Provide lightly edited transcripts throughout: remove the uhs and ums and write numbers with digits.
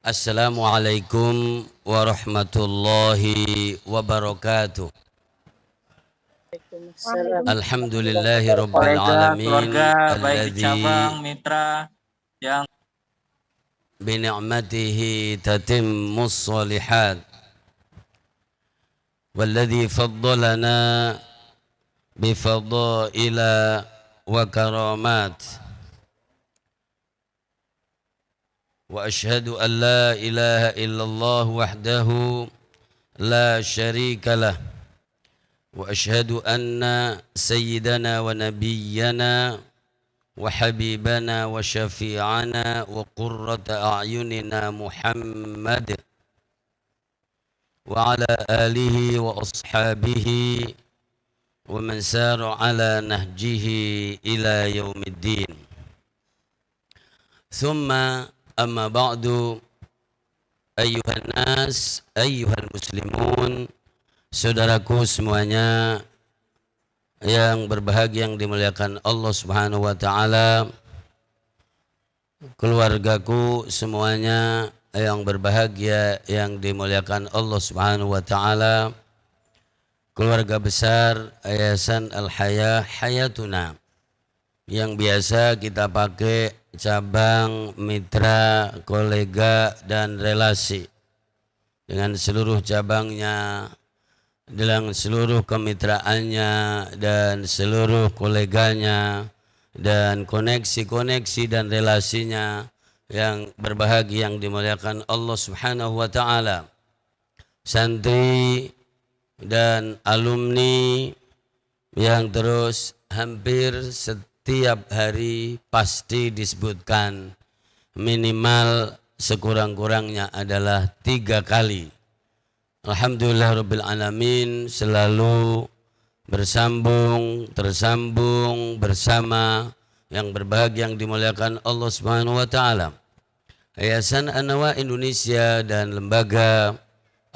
Assalamualaikum warahmatullahi wabarakatuh. Waalaikumsalam. Alhamdulillahi rabbil Kolega, keluarga, alamin baik di cabang, alladzi mitra yang bi ni'matihi tatimmus shalihat walladzi faddalana bi fadaila wa karamat wa ashhadu an la ilaha illallah wahdahu la syarika lah وأشهد أن سيدنا ونبينا وحبيبنا وشفيعنا وقرة أعيننا محمد وعلى آله وأصحابه ومن سار على نهجه إلى يوم الدين ثم أما بعد أيها الناس أيها المسلمون. Saudaraku semuanya yang berbahagia, yang dimuliakan Allah Subhanahu wa taala, keluargaku semuanya yang berbahagia, yang dimuliakan Allah Subhanahu wa taala, keluarga besar Yayasan Al-Haya Hayatuna yang biasa kita pakai cabang, mitra, kolega dan relasi dengan seluruh cabangnya, dengan seluruh kemitraannya dan seluruh koleganya dan koneksi-koneksi dan relasinya yang berbahagia, yang dimuliakan Allah Subhanahu wa taala. Santri dan alumni yang terus hampir setiap hari pasti disebutkan minimal sekurang-kurangnya adalah 3 kali. Alhamdulillah Rabbil Alamin, selalu tersambung bersama yang berbahagia, yang dimuliakan Allah Subhanahu wa taala. Yayasan An-Nawa Indonesia dan Lembaga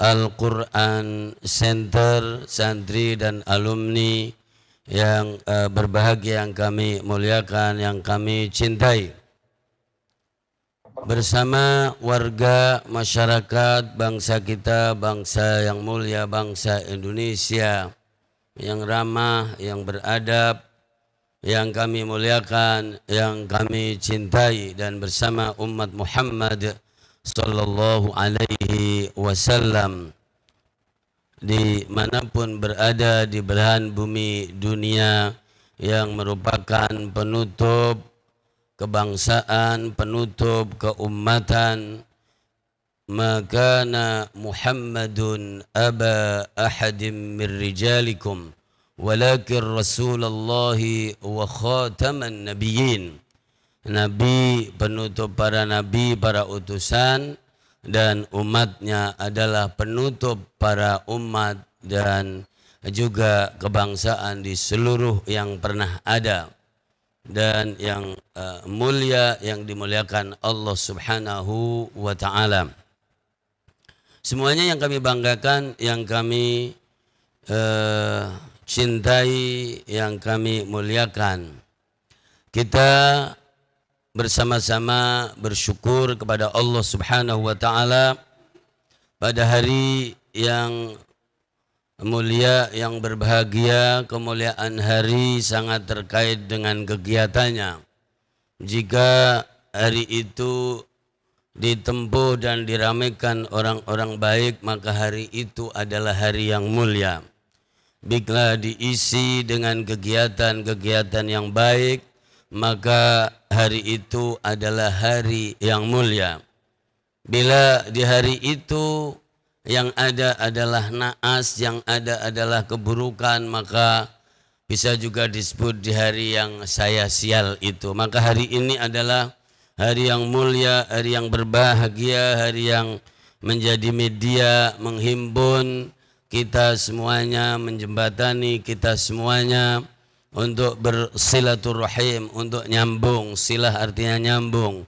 Al-Quran Center, santri dan alumni yang berbahagia, yang kami muliakan, yang kami cintai, bersama warga masyarakat bangsa kita, bangsa yang mulia, bangsa Indonesia yang ramah, yang beradab, yang kami muliakan, yang kami cintai, dan bersama umat Muhammad sallallahu alaihi wasallam dimanapun berada di belahan bumi dunia, yang merupakan penutup kebangsaan, penutup keumatan. Makana Muhammadun aba ahadim min rijalikum walakin Rasulullah wa khataman nabiyyin. Nabi, penutup para nabi, para utusan, dan umatnya adalah penutup para umat dan juga kebangsaan di seluruh yang pernah ada. Dan yang mulia, yang dimuliakan Allah Subhanahu wa ta'ala. Semuanya yang kami banggakan, yang kami cintai, yang kami muliakan. Kita bersama-sama bersyukur kepada Allah Subhanahu wa ta'ala pada hari yang mulia, yang berbahagia. Kemuliaan hari sangat terkait dengan kegiatannya. Jika hari itu ditempuh dan diramaikan orang-orang baik, maka hari itu adalah hari yang mulia. Bila diisi dengan kegiatan-kegiatan yang baik, maka hari itu adalah hari yang mulia. Bila di hari itu yang ada adalah naas, yang ada adalah keburukan, maka bisa juga disebut di hari yang saya sial itu. Maka hari ini adalah hari yang mulia, hari yang berbahagia, hari yang menjadi media menghimpun kita semuanya, menjembatani kita semuanya untuk bersilaturahim, untuk nyambung. Silah artinya nyambung.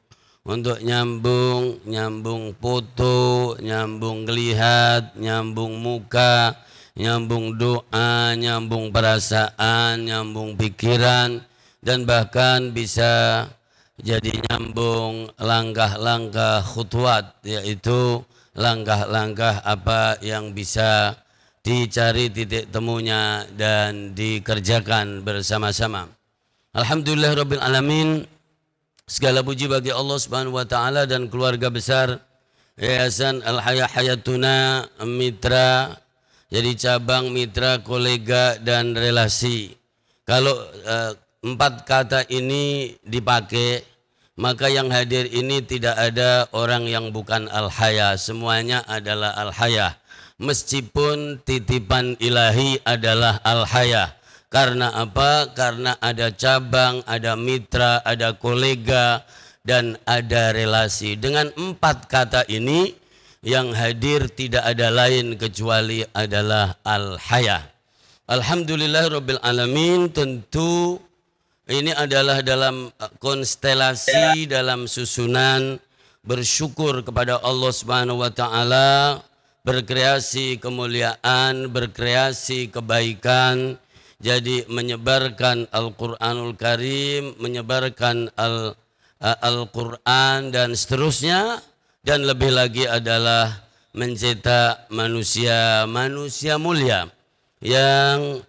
Untuk nyambung foto, nyambung lihat, nyambung muka, nyambung doa, nyambung perasaan, nyambung pikiran, dan bahkan bisa jadi nyambung langkah-langkah khutwat, yaitu langkah-langkah apa yang bisa dicari titik temunya dan dikerjakan bersama-sama. Alhamdulillah Rabbil Alamin, segala puji bagi Allah Subhanahu wa taala dan keluarga besar Yayasan Al Haya Hayatuna Mitra, jadi cabang mitra, kolega dan relasi. Kalau empat kata ini dipakai, maka yang hadir ini tidak ada orang yang bukan Al Haya, semuanya adalah Al Haya. Meskipun titipan ilahi adalah Al Haya. Karena apa? Karena ada cabang, ada mitra, ada kolega, dan ada relasi. Dengan empat kata ini, yang hadir tidak ada lain kecuali adalah Al-Haya. Alhamdulillah Rabbil Alamin, tentu ini adalah dalam konstelasi, dalam susunan bersyukur kepada Allah Subhanahu wa taala, berkreasi kemuliaan, berkreasi kebaikan, jadi menyebarkan Al-Quranul Karim, menyebarkan Al-Quran dan seterusnya, dan lebih lagi adalah mencetak manusia mulia yang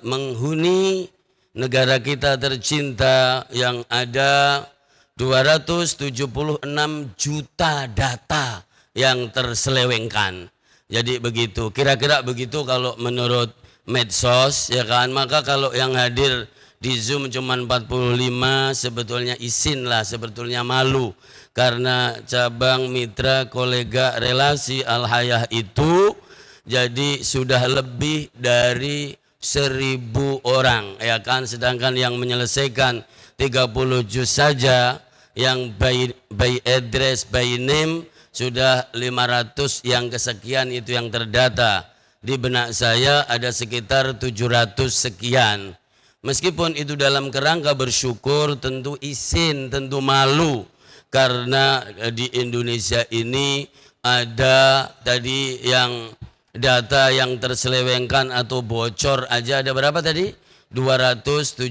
menghuni negara kita tercinta yang ada 276 juta data yang terselewengkan. Jadi begitu, kira-kira begitu kalau menurut medsos, ya kan. Maka kalau yang hadir di Zoom cuma 45, sebetulnya isin lah, sebetulnya malu, karena cabang mitra kolega relasi Al-Hayah itu jadi sudah lebih dari 1.000 orang, ya kan. Sedangkan yang menyelesaikan 30 juz saja, yang by address, by name sudah 500 yang kesekian, itu yang terdata. Di benak saya ada sekitar 700 sekian. Meskipun itu dalam kerangka bersyukur, tentu isin, tentu malu. Karena di Indonesia ini ada tadi yang data yang terselewengkan atau bocor aja ada berapa tadi? 276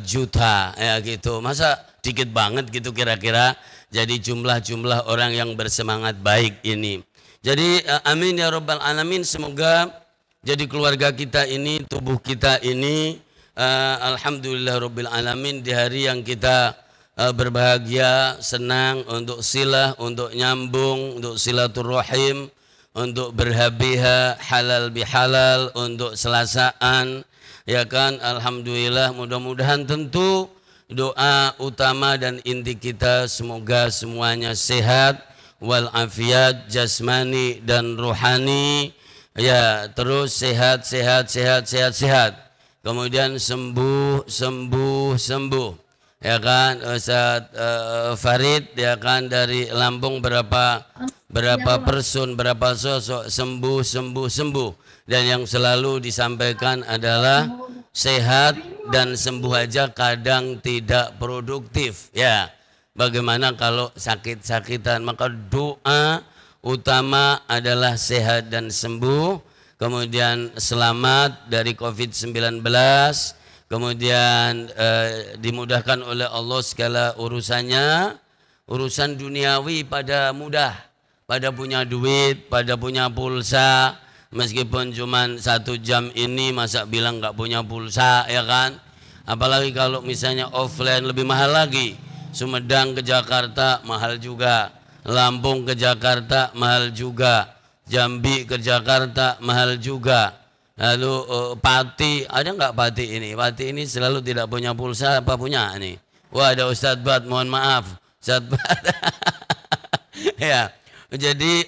juta, ya gitu. Masa dikit banget gitu kira-kira. Jadi jumlah orang yang bersemangat baik ini. Jadi amin ya Rabbal Alamin, semoga jadi keluarga kita ini, tubuh kita ini, Alhamdulillah Rabbil Alamin, di hari yang kita berbahagia, senang, untuk silah, untuk nyambung, untuk silaturrahim, untuk berhabiha, halal bihalal, untuk selasaan, ya kan. Alhamdulillah, mudah-mudahan tentu doa utama dan inti kita semoga semuanya sehat walafiat jasmani dan rohani, ya, terus sehat, kemudian sembuh, ya kan. Ustaz Farid, ya kan, dari Lampung, berapa person, berapa sosok sembuh, dan yang selalu disampaikan adalah sehat dan sembuh aja kadang tidak produktif, ya. Bagaimana kalau sakit-sakitan? Maka doa utama adalah sehat dan sembuh, kemudian selamat dari COVID-19, kemudian dimudahkan oleh Allah segala urusannya, urusan duniawi pada mudah, pada punya duit, pada punya pulsa, meskipun cuma 1 jam ini masa bilang nggak punya pulsa, ya kan? Apalagi kalau misalnya offline lebih mahal lagi. Sumedang ke Jakarta mahal juga, Lampung ke Jakarta mahal juga, Jambi ke Jakarta mahal juga. Lalu Pati, ada nggak Pati ini? Pati ini selalu tidak punya pulsa, apa punya ini? Wah, ada Ustadz Bat, mohon maaf, Ustadz Bat. Ya, jadi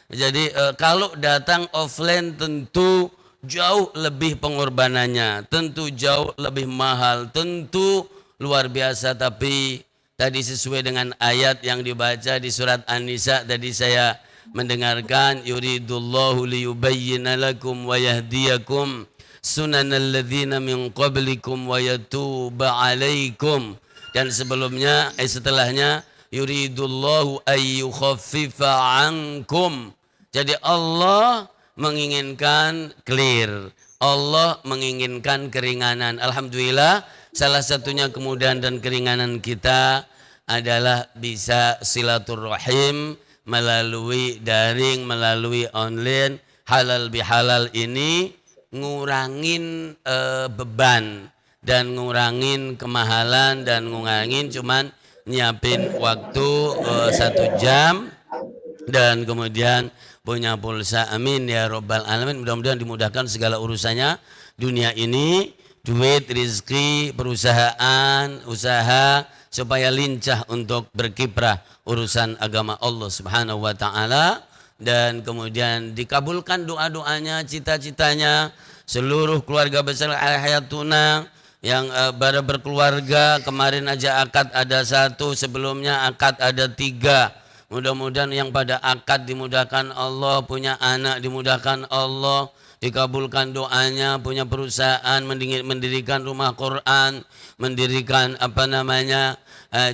Jadi kalau datang offline tentu jauh lebih pengorbanannya, tentu jauh lebih mahal, tentu luar biasa. Tapi tadi sesuai dengan ayat yang dibaca di surat An-Nisa, tadi saya mendengarkan, yuridullahu liyubayyina lakum wa yahdiyakum sunanal ladzina min qablikum wa yatuba alaikum. Dan sebelumnya, setelahnya, yuridullahu ayyukhaffifa ankum. Jadi Allah menginginkan clear, Allah menginginkan keringanan. Alhamdulillah, salah satunya kemudahan dan keringanan kita adalah bisa silaturahim melalui daring, melalui online. Halal bihalal ini ngurangin beban dan ngurangin kemahalan dan ngurangin cuman nyiapin waktu 1 jam dan kemudian punya pulsa. Amin ya robbal alamin. Mudah-mudahan dimudahkan segala urusannya dunia ini, duit, rizki, perusahaan, usaha, supaya lincah untuk berkiprah urusan agama Allah Subhanahu wa taala, dan kemudian dikabulkan doa-doanya, cita-citanya seluruh keluarga besar Al-Hayatuna yang baru berkeluarga. Kemarin aja akad ada 1, sebelumnya akad ada 3. Mudah-mudahan yang pada akad dimudahkan Allah, punya anak dimudahkan Allah, dikabulkan doanya, punya perusahaan, mendirikan rumah Quran, mendirikan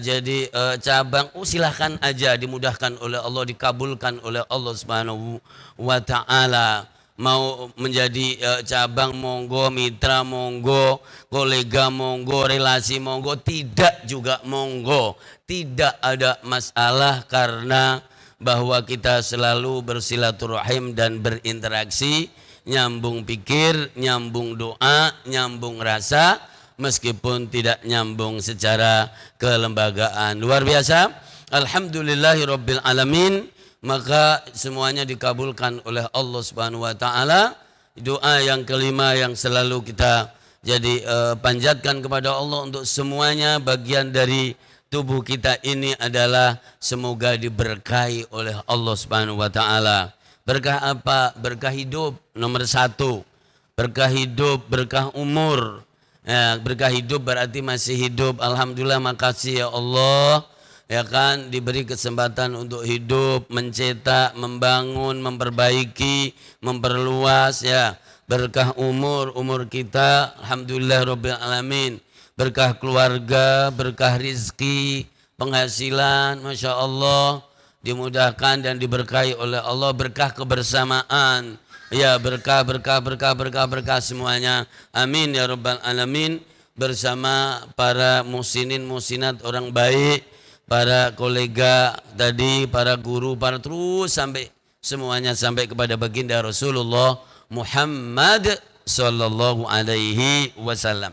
jadi cabang, silahkan aja, dimudahkan oleh Allah, dikabulkan oleh Allah Subhanahu wa taala. Mau menjadi cabang monggo, mitra monggo, kolega monggo, relasi monggo, tidak juga monggo. Tidak ada masalah, karena bahwa kita selalu bersilaturahim dan berinteraksi, nyambung pikir, nyambung doa, nyambung rasa, meskipun tidak nyambung secara kelembagaan. Luar biasa. Alhamdulillahirabbil alamin. Maka semuanya dikabulkan oleh Allah Subhanahu wa taala. Doa yang kelima yang selalu kita panjatkan kepada Allah untuk semuanya bagian dari tubuh kita ini adalah semoga diberkahi oleh Allah Subhanahu wa taala. Berkah apa? Berkah hidup nomor 1. Berkah hidup, berkah umur. Ya, berkah hidup berarti masih hidup. Alhamdulillah, makasih ya Allah. Ya kan, diberi kesempatan untuk hidup, mencetak, membangun, memperbaiki, memperluas ya. Berkah umur kita, alhamdulillah rabbil alamin. Berkah keluarga, berkah rizki, penghasilan, masya Allah, dimudahkan dan diberkahi oleh Allah. Berkah kebersamaan, ya, berkah semuanya. Amin ya rabbal alamin. Bersama para musinin musinat, orang baik, para kolega tadi, para guru, para terus sampai semuanya sampai kepada baginda Rasulullah Muhammad sallallahu alaihi wasallam.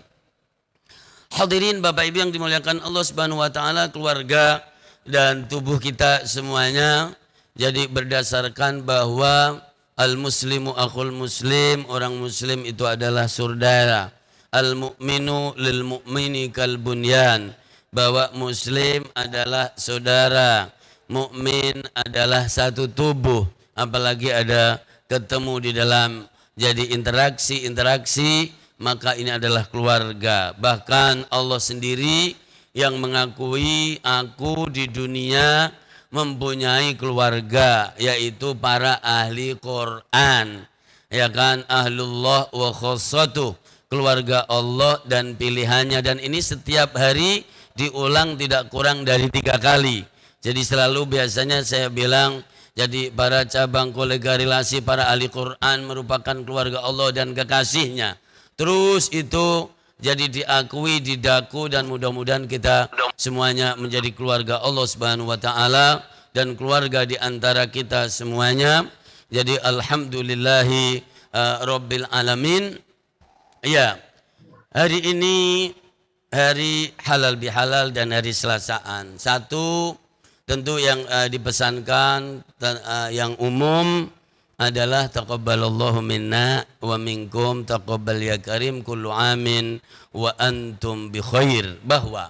Hadirin Bapak Ibu yang dimuliakan Allah Subhanahu wa taala, keluarga dan tubuh kita semuanya. Jadi berdasarkan bahwa al-muslimu akhul muslim, orang muslim itu adalah saudara. Al-mu'minu lil mu'mini kal bunyan, bahwa muslim adalah saudara, mukmin adalah satu tubuh, apalagi ada ketemu di dalam jadi interaksi, maka ini adalah keluarga. Bahkan Allah sendiri yang mengakui aku di dunia mempunyai keluarga, yaitu para ahli Quran, ya kan, ahlullah wa khassatuh, keluarga Allah dan pilihannya. Dan ini setiap hari diulang tidak kurang dari 3 kali. Jadi selalu biasanya saya bilang, jadi para cabang kolega relasi para ahli Quran merupakan keluarga Allah dan kekasihnya. Terus itu jadi diakui, didaku, dan mudah-mudahan kita semuanya menjadi keluarga Allah Subhanahu wa taala dan keluarga di antara kita semuanya. Jadi alhamdulillahi rabbil alamin. Ya, hari ini hari halal bihalal dan hari Selasaan. 1, tentu yang dipesankan yang umum adalah taqabbalallahu minna wa minkum taqabbal ya karim kullu amin wa antum bi khair. Bahwa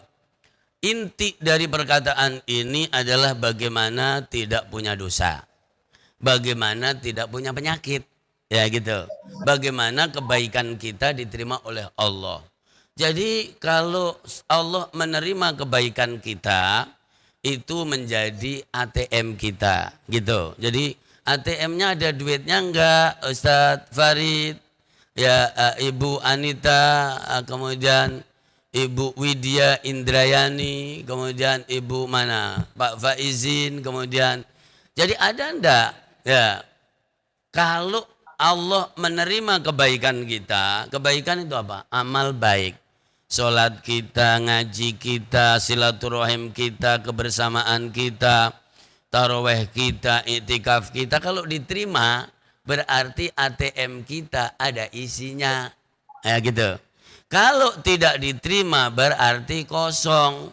inti dari perkataan ini adalah bagaimana tidak punya dosa, bagaimana tidak punya penyakit, ya gitu. Bagaimana kebaikan kita diterima oleh Allah. Jadi kalau Allah menerima kebaikan kita, itu menjadi ATM kita, gitu. Jadi ATM-nya ada duitnya enggak, Ustadz Farid, ya, Ibu Anita, kemudian Ibu Widya Indrayani, kemudian Ibu mana, Pak Faizin, kemudian. Jadi ada enggak? Ya, kalau Allah menerima kebaikan kita, kebaikan itu apa? Amal baik. sholat kita, ngaji kita, silaturahim kita, kebersamaan kita, taraweh kita, iktikaf kita, kalau diterima berarti ATM kita ada isinya. Ya gitu. Kalau tidak diterima berarti kosong.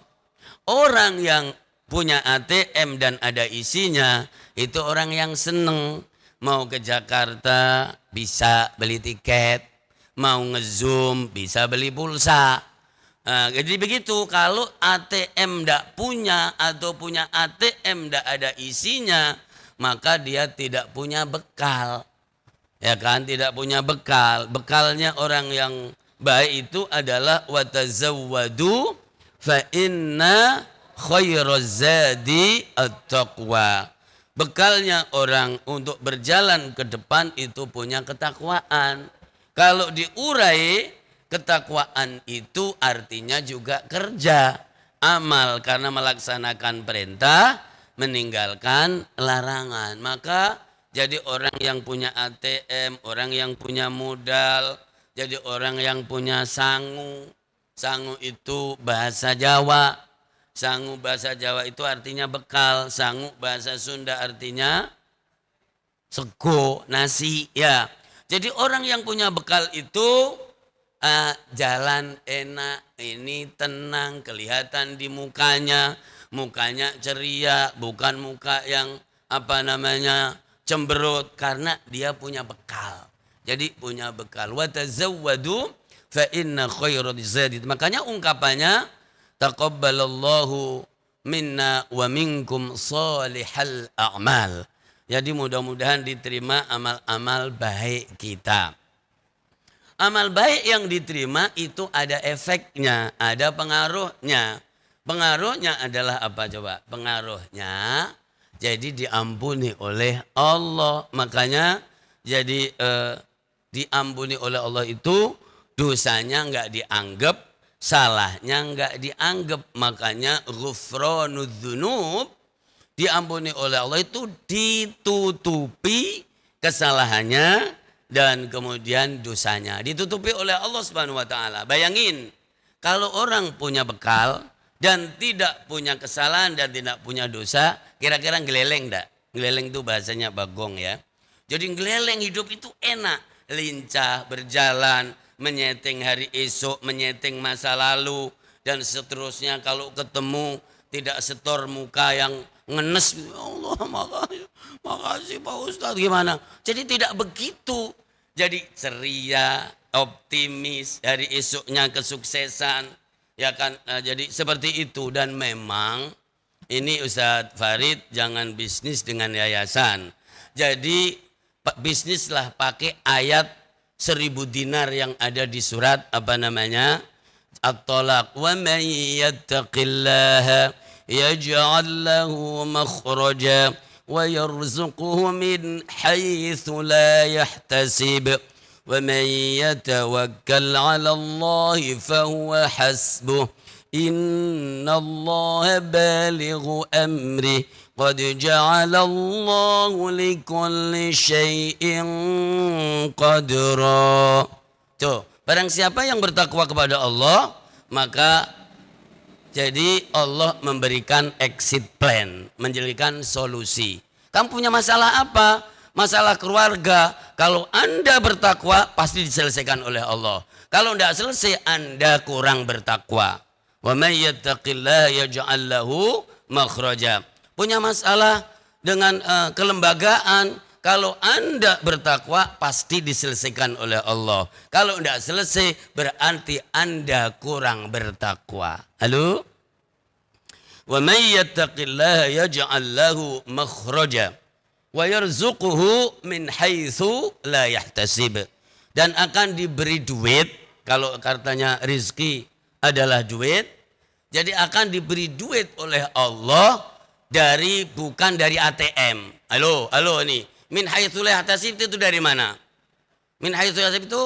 Orang yang punya ATM dan ada isinya itu orang yang seneng. Mau ke Jakarta bisa beli tiket, mau ngezoom bisa beli pulsa. Nah, jadi begitu. Kalau ATM tidak punya atau punya ATM tidak ada isinya, maka dia tidak punya bekal. Ya kan, tidak punya bekal. Bekalnya orang yang baik itu adalah watazawwadu fa inna khairaz zadi at-taqwa. Bekalnya orang untuk berjalan ke depan itu punya ketakwaan. Kalau diurai, ketakwaan itu artinya juga kerja, amal karena melaksanakan perintah, meninggalkan larangan. Maka jadi orang yang punya ATM, orang yang punya modal, jadi orang yang punya sangu. Sangu itu bahasa Jawa. Sangu bahasa Jawa itu artinya bekal. Sangu bahasa Sunda artinya sego, nasi. Ya. Jadi orang yang punya bekal itu jalan enak, ini tenang, kelihatan di mukanya. Mukanya ceria, bukan muka yang cemberut, karena dia punya bekal. Jadi punya bekal. Wa tazawwadu fa inna khairaz zadi. Makanya ungkapannya taqabbalallahu minna wa minkum salihal a'mal. Jadi mudah-mudahan diterima amal-amal baik kita. Amal baik yang diterima itu ada efeknya, ada pengaruhnya. Pengaruhnya adalah apa coba? Pengaruhnya jadi diampuni oleh Allah. Makanya jadi diampuni oleh Allah itu dosanya enggak dianggap, salahnya enggak dianggap. Makanya ghufranud dzunub, diampuni oleh Allah itu ditutupi kesalahannya dan kemudian dosanya ditutupi oleh Allah Subhanahu wa taala. Bayangin kalau orang punya bekal dan tidak punya kesalahan dan tidak punya dosa, kira-kira geleleng enggak? Geleleng itu bahasanya bagong ya. Jadi geleleng hidup itu enak, lincah, berjalan, menyeting hari esok, menyeting masa lalu, dan seterusnya. Kalau ketemu tidak setor muka yang ngenes, ya Allah makasih Pak Ustadz, gimana. Jadi tidak begitu. Jadi ceria, optimis, hari esoknya kesuksesan. Ya kan, jadi seperti itu. Dan memang ini Ustadz Farid jangan bisnis dengan yayasan. Jadi bisnislah pakai ayat 1000 dinar yang ada di surat At-Talaq. Wa man yattaqillaha yaj'al lahu makhraja wa yarzuquhu min haitsu la yahtasib. Wa man yatawakkal 'ala Allah fa huwa hasbuh. Innallaha balighu amri. Qad ja'alallahu likulli syai'in qadra. Tuh, barang siapa yang bertakwa kepada Allah, maka jadi Allah memberikan exit plan, menjadikan solusi. Kamu punya masalah apa? Masalah keluarga. Kalau Anda bertakwa, pasti diselesaikan oleh Allah. Kalau tidak selesai, Anda kurang bertakwa. Wa may yattaqillaha yaj'al lahu makhraja. Punya masalah dengan kelembagaan, kalau Anda bertakwa pasti diselesaikan oleh Allah. Kalau tidak selesai berarti Anda kurang bertakwa. Halo? Wa may yattaqillaha yaj'al lahu makhraja wa yarzuquhu min haitsu la yahtasib. Dan akan diberi duit, kalau katanya rizki adalah duit, jadi akan diberi duit oleh Allah bukan dari ATM. Halo nih. Min haitsu la yahtasib itu dari mana? Min haitsu la yahtasib itu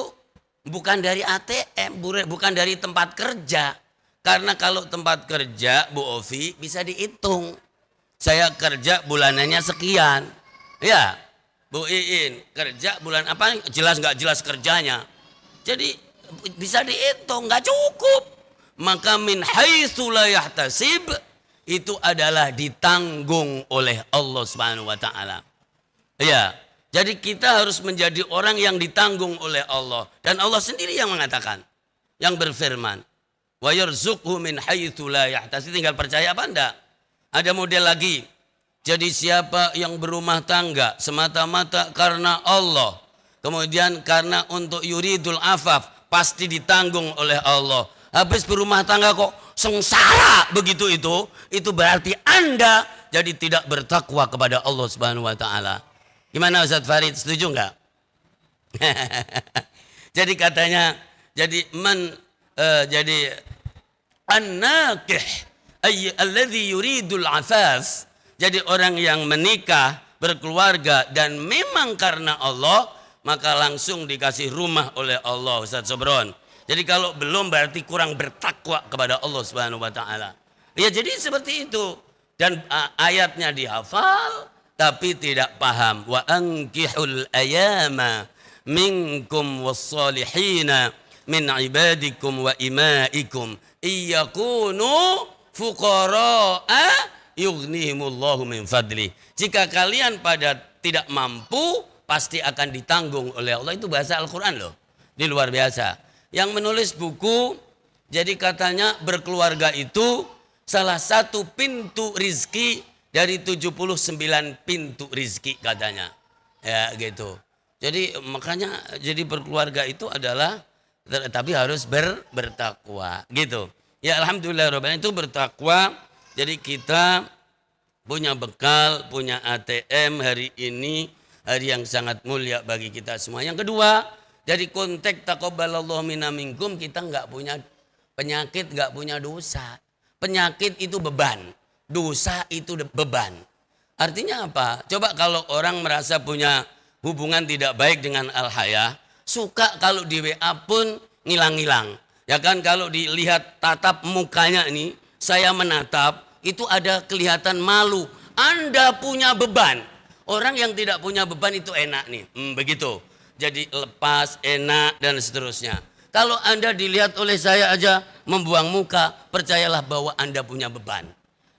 bukan dari ATM, bukan dari tempat kerja. Karena kalau tempat kerja, Bu Ovi, bisa dihitung. Saya kerja bulanannya sekian. Ya, Bu Iin, kerja bulan apa? Jelas nggak jelas kerjanya. Jadi bisa dihitung, nggak cukup. maka min haitsu la yahtasib itu adalah ditanggung oleh Allah Subhanahu wa taala. Ya, jadi kita harus menjadi orang yang ditanggung oleh Allah, dan Allah sendiri yang mengatakan, yang berfirman, wa yarzuqhu min haitsu la yahtasib. Tinggal percaya apa enggak? Ada model lagi. Jadi siapa yang berumah tangga semata-mata karena Allah, kemudian karena untuk yuridul afaf, pasti ditanggung oleh Allah. Habis berumah tangga kok sengsara begitu, itu berarti Anda jadi tidak bertakwa kepada Allah Subhanahu wa taala. Gimana Ustaz Farid, setuju enggak? Jadi katanya jadi an-nakih alladhi yuridul afaf. Jadi orang yang menikah, berkeluarga dan memang karena Allah, maka langsung dikasih rumah oleh Allah, Ustaz Sobron. Jadi kalau belum berarti kurang bertakwa kepada Allah Subhanahu wa taala. Ya jadi seperti itu. Dan ayatnya dihafal tapi tidak paham. Wa ankihul ayama minkum wassalihina min ibadikum wa imaikum iyakunu fuqara'a yughnihimullahu min fadli. Jika kalian pada tidak mampu, pasti akan ditanggung oleh Allah. Itu bahasa Al-Quran loh. Ini luar biasa. Yang menulis buku, jadi katanya berkeluarga itu salah satu pintu rizki dari 79 pintu rizki katanya. Ya gitu. Jadi makanya jadi berkeluarga itu adalah, tapi harus bertakwa gitu. Ya alhamdulillah itu bertakwa. Jadi kita punya bekal, punya ATM hari ini, hari yang sangat mulia bagi kita semua. Yang kedua, dari konteks taqabbalallahu minna minkum, kita nggak punya penyakit, nggak punya dosa. Penyakit itu beban, dosa itu beban. Artinya apa? Coba kalau orang merasa punya hubungan tidak baik dengan al-haya, suka kalau di WA pun ngilang-ngilang. Ya kan, kalau dilihat tatap mukanya ini, saya menatap, itu ada kelihatan malu. Anda punya beban. Orang yang tidak punya beban itu enak nih. Begitu. Jadi lepas, enak, dan seterusnya. Kalau Anda dilihat oleh saya aja membuang muka, percayalah bahwa Anda punya beban.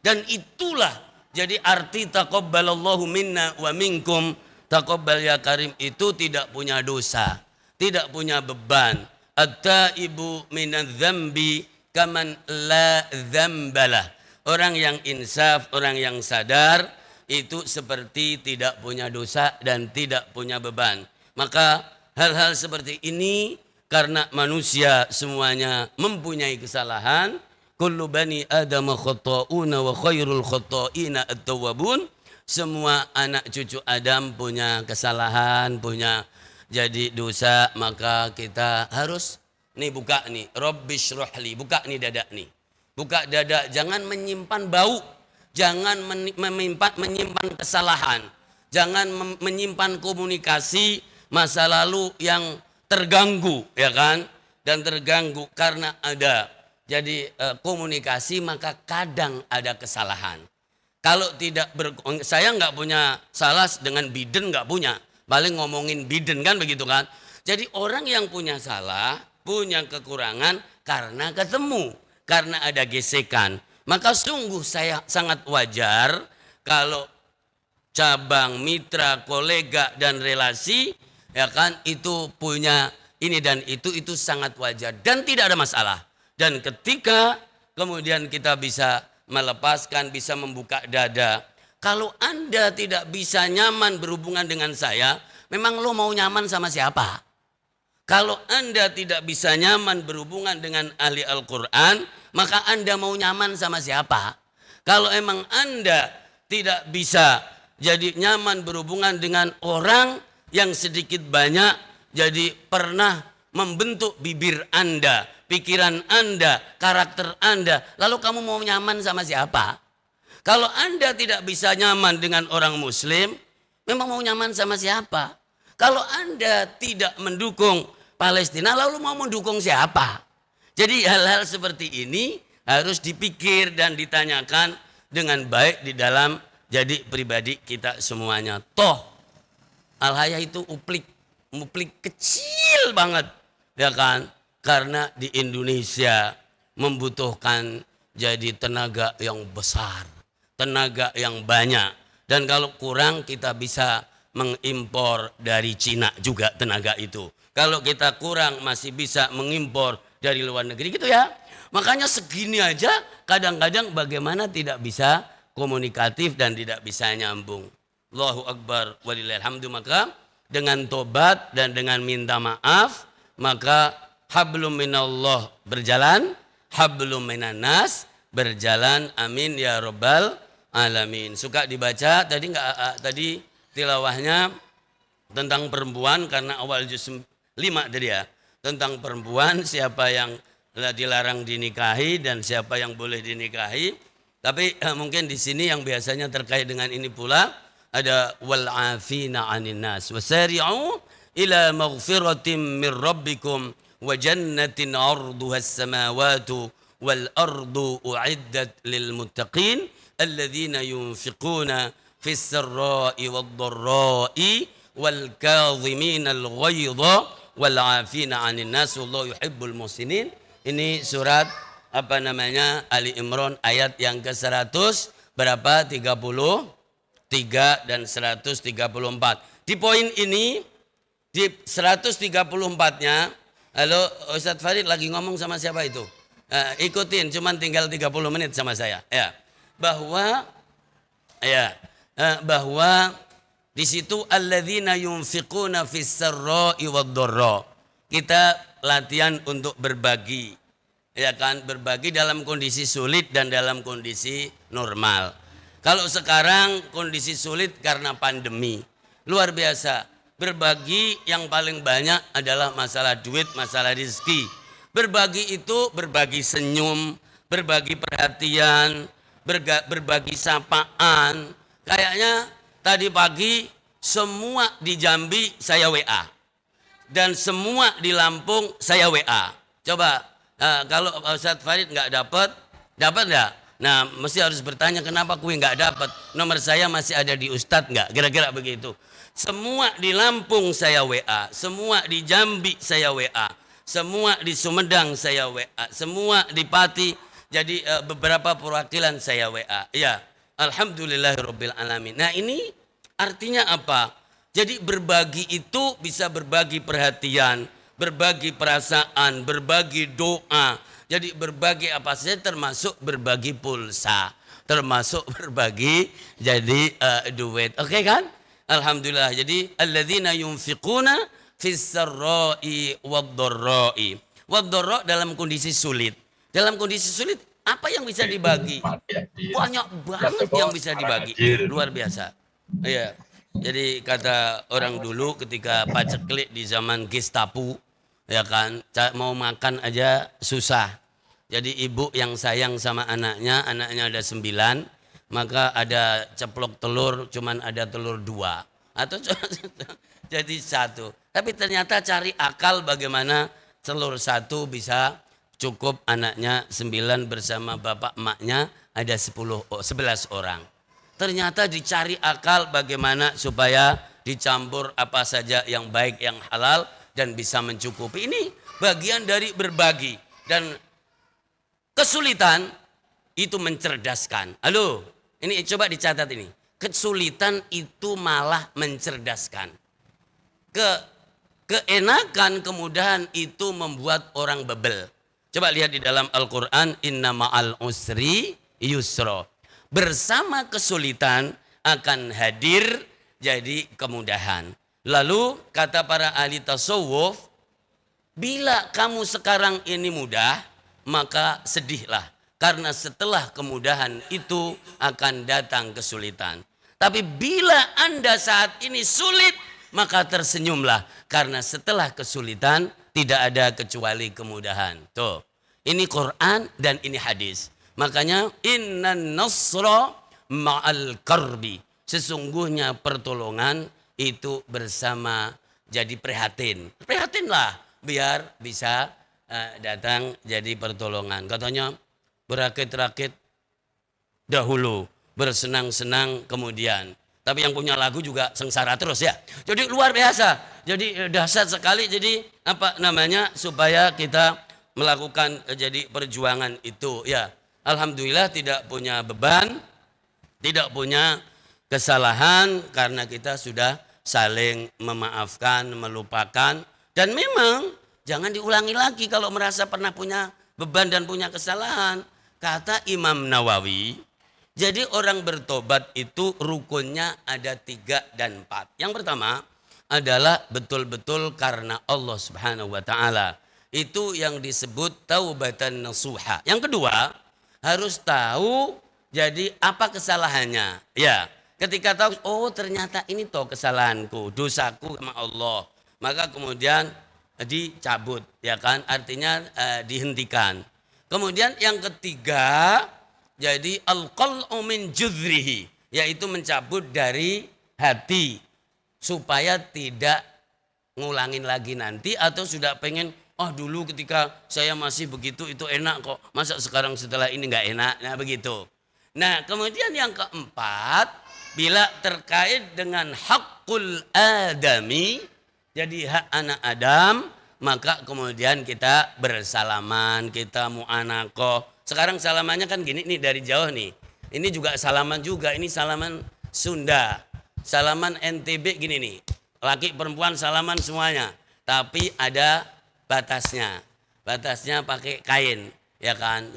Dan itulah jadi arti taqabbalallahu minna wa minkum. Taqabbal ya karim itu tidak punya dosa, tidak punya beban. At-taibu minadz dzambi kaman la dzambalah. Orang yang insaf, orang yang sadar itu seperti tidak punya dosa dan tidak punya beban. Maka hal-hal seperti ini karena manusia semuanya mempunyai kesalahan. Kullu bani Adam khata'una wa khairul khata'ina at-tawwabun. Semua anak cucu Adam punya kesalahan, punya jadi dosa, maka kita harus nih buka nih, Rabbishrahli, buka nih dada nih. Buka dada, jangan menyimpan bau, jangan menyimpan kesalahan, jangan menyimpan komunikasi masa lalu yang terganggu, ya kan? Dan terganggu karena ada jadi komunikasi, maka kadang ada kesalahan. Kalau tidak saya nggak punya salah dengan Biden, nggak punya, paling ngomongin Biden kan begitu kan? Jadi orang yang punya salah, punya kekurangan karena ketemu. Karena ada gesekan, maka sungguh saya sangat wajar kalau cabang, mitra, kolega dan relasi, ya kan, itu punya ini dan itu sangat wajar dan tidak ada masalah. Dan ketika kemudian kita bisa melepaskan, bisa membuka dada. Kalau Anda tidak bisa nyaman berhubungan dengan saya, memang lo mau nyaman sama siapa? Kalau Anda tidak bisa nyaman berhubungan dengan ahli Al-Quran, maka Anda mau nyaman sama siapa? Kalau emang Anda tidak bisa jadi nyaman berhubungan dengan orang yang sedikit banyak jadi pernah membentuk bibir Anda, pikiran Anda, karakter Anda, lalu kamu mau nyaman sama siapa? Kalau Anda tidak bisa nyaman dengan orang Muslim, memang mau nyaman sama siapa? Kalau Anda tidak mendukung Palestina, lalu mau mendukung siapa? Jadi hal-hal seperti ini harus dipikir dan ditanyakan dengan baik di dalam jadi pribadi kita semuanya. Toh al-haya itu uplik kecil banget, ya kan? Karena di Indonesia membutuhkan jadi tenaga yang besar, tenaga yang banyak. Dan kalau kurang kita bisa mengimpor dari Cina juga tenaga itu. Kalau kita kurang masih bisa mengimpor dari luar negeri gitu ya. Makanya segini aja kadang-kadang bagaimana tidak bisa komunikatif dan tidak bisa nyambung. Allahu Akbar walillahilhamdu. Maka dengan tobat dan dengan minta maaf maka hablum minallah berjalan, hablum minannas berjalan. Amin ya rabbal alamin. Suka dibaca tadi tilawahnya tentang perempuan karena awal juz 5 tadi ya. Tentang perempuan, siapa yang dilarang dinikahi dan siapa yang boleh dinikahi. Tapi mungkin di sini yang biasanya terkait dengan ini pula ada wal afina 'anin nas wasari'u ila maghfiratin min rabbikum wa jannatin 'arduha as-samawati wal ardu u'iddat lil muttaqin alladzina yunfiquna fis sarra'i wad dharra'i wal kadhimina al ghaidha wal 'afina 'anil nas wallahu yuhibbul muhsinin. Ini surat Ali Imran ayat yang ke-100 berapa? 33 dan 134. Di poin ini di 134-nya, halo Ustadz Farid lagi ngomong sama siapa itu? Ikutin, cuman tinggal 30 menit sama saya. Ya. Bahwa di situ alladzina yunfiquna fis sarra'i wad dharra. Kita latihan untuk berbagi. Ya kan, berbagi dalam kondisi sulit dan dalam kondisi normal. Kalau sekarang kondisi sulit karena pandemi. Luar biasa. Berbagi yang paling banyak adalah masalah duit, masalah rezeki. Berbagi itu berbagi senyum, berbagi perhatian, berbagi sapaan. Kayaknya tadi pagi semua di Jambi saya WA. Dan semua di Lampung saya WA. Coba kalau Ustadz Farid nggak dapat nggak? Nah mesti harus bertanya kenapa kue nggak dapat. Nomor saya masih ada di Ustadz nggak? Kira-kira begitu. Semua di Lampung saya WA, semua di Jambi saya WA, semua di Sumedang saya WA, semua di Pati. Jadi beberapa perwakilan saya WA. Ya, alhamdulillahirabbil alamin. Nah ini artinya apa? Jadi berbagi itu bisa berbagi perhatian, berbagi perasaan, berbagi doa. Jadi berbagi apa saja termasuk berbagi pulsa, termasuk berbagi jadi duit. Oke kan? Alhamdulillah. Jadi alladzina yunfiquna fis sarra'i wad dharra'i. Wad dharra dalam kondisi sulit. Dalam kondisi sulit apa yang bisa dibagi? Banyak banget yang bisa dibagi. Luar biasa. Iya. Jadi kata orang dulu ketika paceklik di zaman Gestapo, ya kan, mau makan aja susah. Jadi ibu yang sayang sama anaknya ada 9, maka ada ceplok telur, cuman ada telur 2 atau jadi 1. Tapi ternyata cari akal bagaimana telur 1 bisa cukup anaknya 9 bersama bapak emaknya ada 11 orang. Ternyata dicari akal bagaimana supaya dicampur apa saja yang baik, yang halal dan bisa mencukupi. Ini bagian dari berbagi. Dan kesulitan itu mencerdaskan. Halo, ini coba dicatat ini. Kesulitan itu malah mencerdaskan. Keenakan, kemudahan itu membuat orang bebel. Coba lihat di dalam Al-Quran, inna ma'al usri yusra. Bersama kesulitan akan hadir jadi kemudahan. Lalu kata para ahli tasawuf, bila kamu sekarang ini mudah, maka sedihlah. Karena setelah kemudahan itu akan datang kesulitan. Tapi bila Anda saat ini sulit, maka tersenyumlah. Karena setelah kesulitan tidak ada kecuali kemudahan. Tuh, ini Quran dan ini hadis. Makanya innan nasra ma'al karbi. Sesungguhnya pertolongan itu bersama jadi prihatin. Prihatinlah biar bisa datang jadi pertolongan. Katanya berakit-rakit dahulu, bersenang-senang kemudian. Tapi yang punya lagu juga sengsara terus ya. Jadi luar biasa. Jadi dahsyat sekali. Jadi apa namanya supaya kita melakukan jadi perjuangan itu ya. Alhamdulillah tidak punya beban, tidak punya kesalahan karena kita sudah saling memaafkan, melupakan, dan memang jangan diulangi lagi kalau merasa pernah punya beban dan punya kesalahan. Kata Imam Nawawi, jadi orang bertobat itu rukunnya ada 3 dan 4. Yang pertama adalah betul-betul karena Allah Subhanahu wa taala. Itu yang disebut taubatan nasuha. Yang kedua, harus tahu jadi apa kesalahannya. Ya, ketika tahu oh ternyata ini toh kesalahanku, dosaku sama Allah, maka kemudian dicabut, ya kan? Artinya dihentikan. Kemudian yang ketiga, jadi al-qal'u min judrihi, yaitu mencabut dari hati supaya tidak ngulangin lagi nanti, atau sudah pengen oh dulu ketika saya masih begitu itu enak kok, masa sekarang setelah ini nggak enak. Nah begitu. Nah kemudian yang keempat, bila terkait dengan hakul adami, jadi hak anak Adam, maka kemudian kita bersalaman, kita mu'anakoh. Sekarang salamannya kan gini nih dari jauh nih. Ini juga salaman juga, ini salaman Sunda. Salaman NTB gini nih. Laki perempuan salaman semuanya. Tapi ada batasnya. Batasnya pakai kain, ya kan.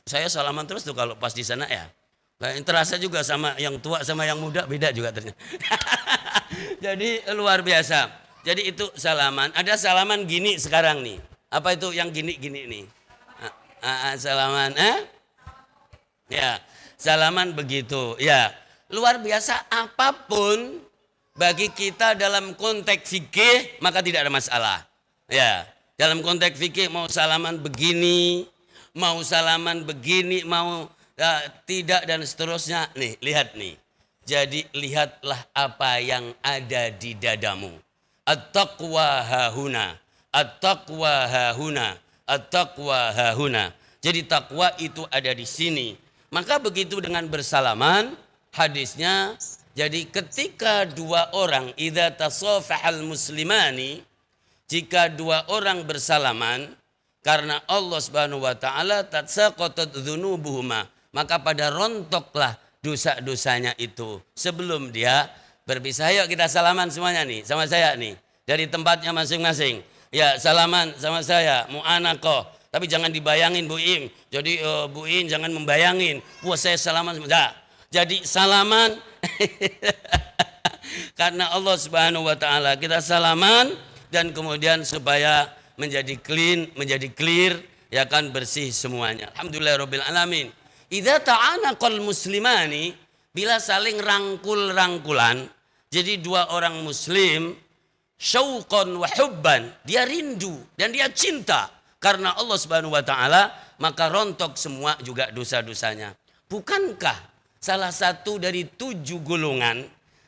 Saya salaman terus tuh kalau pas di sana ya. Terasa juga sama yang tua sama yang muda beda juga ternyata. Jadi luar biasa. Jadi itu salaman. Ada salaman gini sekarang nih. Apa itu yang gini-gini nih? Salaman, ya, salaman begitu. Ya, luar biasa. Apapun bagi kita dalam konteks fikih maka tidak ada masalah. Ya, dalam konteks fikih mau salaman begini, mau salaman begini, mau tidak dan seterusnya. Nih, lihat nih. Jadi lihatlah apa yang ada di dadamu. At-taqwa hahuna, at-taqwa hahuna, at-taqwa hahuna. Jadi takwa itu ada di sini. Maka begitu dengan bersalaman, hadisnya, jadi ketika 2 orang, idza tasafahal muslimani, jika 2 orang bersalaman, karena Allah Subhanahu wa taala tatsaqatat dzunubuhuma, maka pada rontoklah dosa-dosanya itu sebelum dia berpisah. Ayo kita salaman semuanya nih, sama saya nih, dari tempatnya masing-masing. Ya, salaman sama saya, mu'anakoh. Tapi jangan dibayangin Bu Im. Jadi Bu Im jangan membayangin. Wah saya salaman. Nah, jadi salaman karena Allah Subhanahu wa taala. Kita salaman dan kemudian supaya menjadi clean, menjadi clear, ya kan, bersih semuanya. Alhamdulillahirabbil alamin. Idza ta'anaqal muslimani, bila saling rangkul-rangkulan, jadi 2 orang muslim, syauqan wa hubban, dia rindu dan dia cinta karena Allah Subhanahu wa taala, maka rontok semua juga dosa-dosanya. Bukankah salah satu dari 7 golongan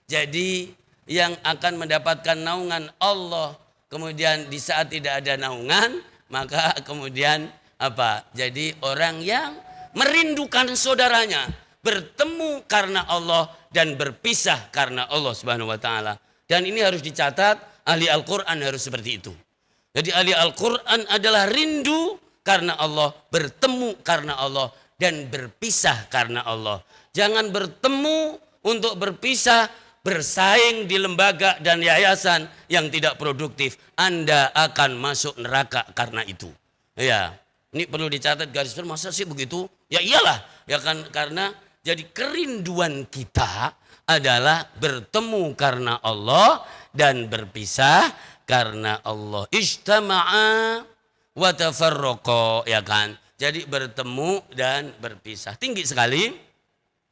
jadi yang akan mendapatkan naungan Allah, kemudian di saat tidak ada naungan, maka kemudian apa? Jadi orang yang merindukan saudaranya, bertemu karena Allah dan berpisah karena Allah Subhanahu wa taala. Dan ini harus dicatat, ahli Al-Qur'an harus seperti itu. Jadi ahli Al-Qur'an adalah rindu karena Allah, bertemu karena Allah, dan berpisah karena Allah. Jangan bertemu untuk berpisah, bersaing di lembaga dan yayasan yang tidak produktif. Anda akan masuk neraka karena itu. Ya, ini perlu dicatat garis besar. Masa sih begitu? Ya iyalah, ya kan, karena jadi kerinduan kita adalah bertemu karena Allah dan berpisah karena Allah. Ijtama'a wa tafarraqa, ya kan. Jadi bertemu dan berpisah. Tinggi sekali.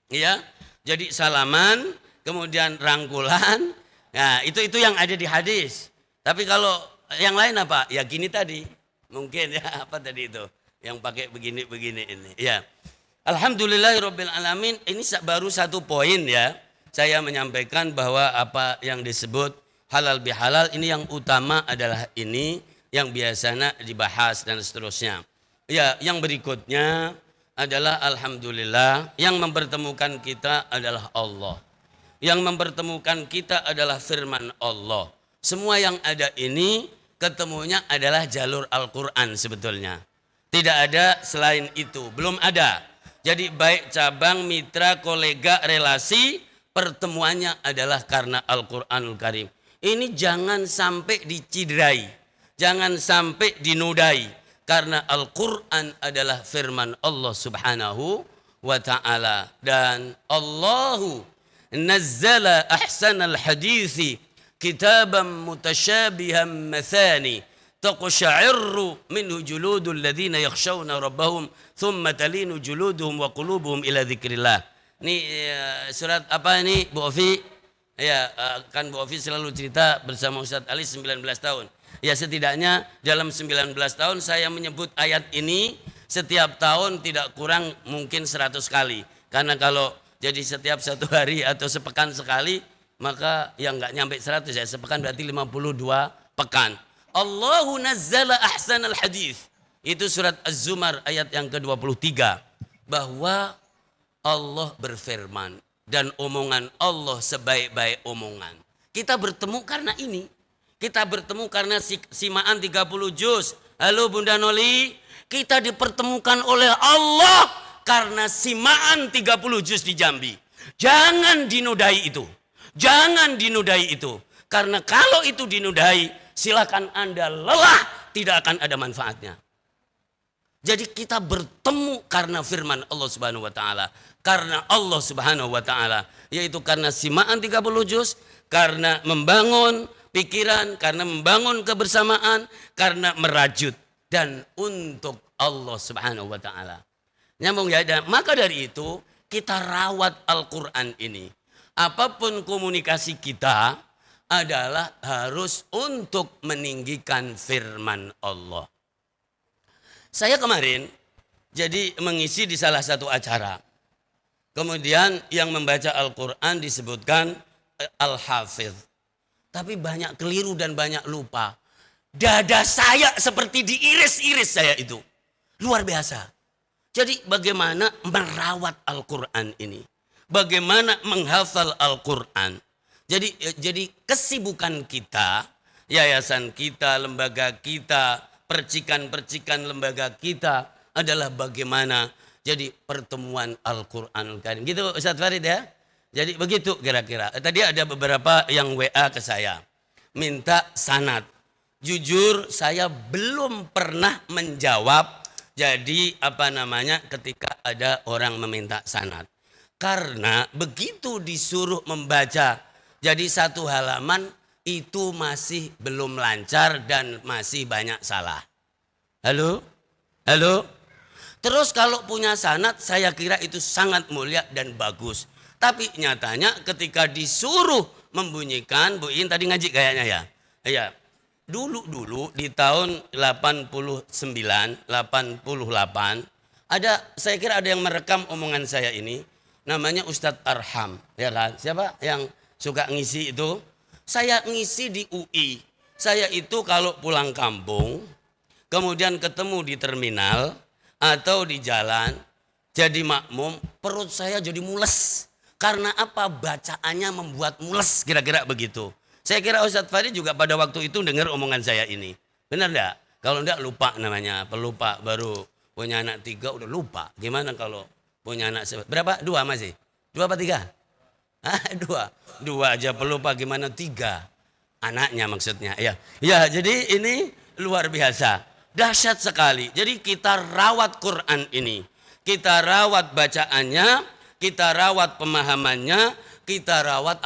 Ya. Jadi salaman, kemudian rangkulan. Nah, itu yang ada di hadis. Tapi kalau yang lain apa? Ya gini tadi. Mungkin ya, apa tadi itu? Yang pakai begini-begini ini. Ya. Alhamdulillahirabbil alamin. Ini baru 1 poin ya. Saya menyampaikan bahwa apa yang disebut halal bihalal ini yang utama adalah ini yang biasanya dibahas dan seterusnya. Ya, yang berikutnya adalah alhamdulillah yang mempertemukan kita adalah Allah. Yang mempertemukan kita adalah firman Allah. Semua yang ada ini ketemunya adalah jalur Al-Qur'an sebetulnya. Tidak ada selain itu, belum ada. Jadi baik cabang, mitra, kolega, relasi, pertemuannya adalah karena Al-Qur'anul Karim. Ini jangan sampai diciderai, jangan sampai dinodai, karena Al-Qur'an adalah firman Allah Subhanahu wa ta'ala. Dan Allahu nazzala ahsanal hadithi kitaban mutasyabihan mathani taqsha'irru minhu juludul ladzina yakhshawna rabbahum thumma talinu juluduhum wa qulubuhum ila dzikrillah. Ini surat apa ini Bu Ofi? Ya, kan Bu Ofi selalu cerita bersama Ustadz Ali 19 tahun. Ya, setidaknya dalam 19 tahun saya menyebut ayat ini setiap tahun tidak kurang mungkin 100 kali. Karena kalau jadi setiap satu hari atau sepekan sekali, maka yang enggak nyampe 100 ya, sepekan berarti 52 pekan. Allahu nazzala ahsanal hadis. Itu surat Az-Zumar ayat yang ke-23. Bahwa Allah berfirman dan omongan Allah sebaik-baik omongan. Kita bertemu karena ini. Kita bertemu karena simaan 30 juz. Halo Bunda Noli, kita dipertemukan oleh Allah karena simaan 30 juz di Jambi. Jangan dinodai itu. Jangan dinodai itu. Karena kalau itu dinodai, silakan Anda lelah, tidak akan ada manfaatnya. Jadi kita bertemu karena firman Allah Subhanahu wa taala, karena Allah Subhanahu wa taala, yaitu karena simaan 30 juz, karena membangun pikiran, karena membangun kebersamaan, karena merajut dan untuk Allah Subhanahu wa taala. Nyambung ya, dan maka dari itu kita rawat Al-Qur'an ini. Apapun komunikasi kita adalah harus untuk meninggikan firman Allah. Saya kemarin jadi mengisi di salah satu acara. Kemudian yang membaca Al-Quran disebutkan Al-Hafidh. Tapi banyak keliru dan banyak lupa. Dada saya seperti diiris-iris saya itu. Luar biasa. Jadi bagaimana merawat Al-Quran ini. Bagaimana menghafal Al-Quran. Jadi kesibukan kita, yayasan kita, lembaga kita, percikan-percikan lembaga kita adalah bagaimana jadi pertemuan Al-Quranul Karim. Gitu Ustadz Farid ya. Jadi begitu kira-kira. Tadi ada beberapa yang WA ke saya. Minta sanad. Jujur saya belum pernah menjawab. Jadi ketika ada orang meminta sanad. Karena begitu disuruh membaca. Jadi satu halaman itu masih belum lancar dan masih banyak salah. Halo? Halo? Terus kalau punya sanad saya kira itu sangat mulia dan bagus. Tapi nyatanya ketika disuruh membunyikan, Bu In tadi ngaji kayaknya ya. Iya. Dulu di tahun 89, 88 saya kira ada yang merekam omongan saya ini. Namanya Ustadz Arham, ya kan? Siapa yang suka ngisi itu? Saya ngisi di UI. Saya itu kalau pulang kampung, kemudian ketemu di terminal atau di jalan, jadi makmum, perut saya jadi mules. Karena apa? Bacaannya membuat mules, kira-kira begitu. Saya kira Ustadz Farid juga pada waktu itu dengar omongan saya ini. Benar enggak? Kalau enggak lupa namanya, pelupa, baru punya anak 3 udah lupa. Gimana kalau punya anak berapa? 2 masih? 2 apa 3? 2 aja pelupa, gimana 3 anaknya maksudnya ya. Ya, jadi ini luar biasa, dahsyat sekali. Jadi kita rawat Quran ini, kita rawat bacaannya, kita rawat pemahamannya, kita rawat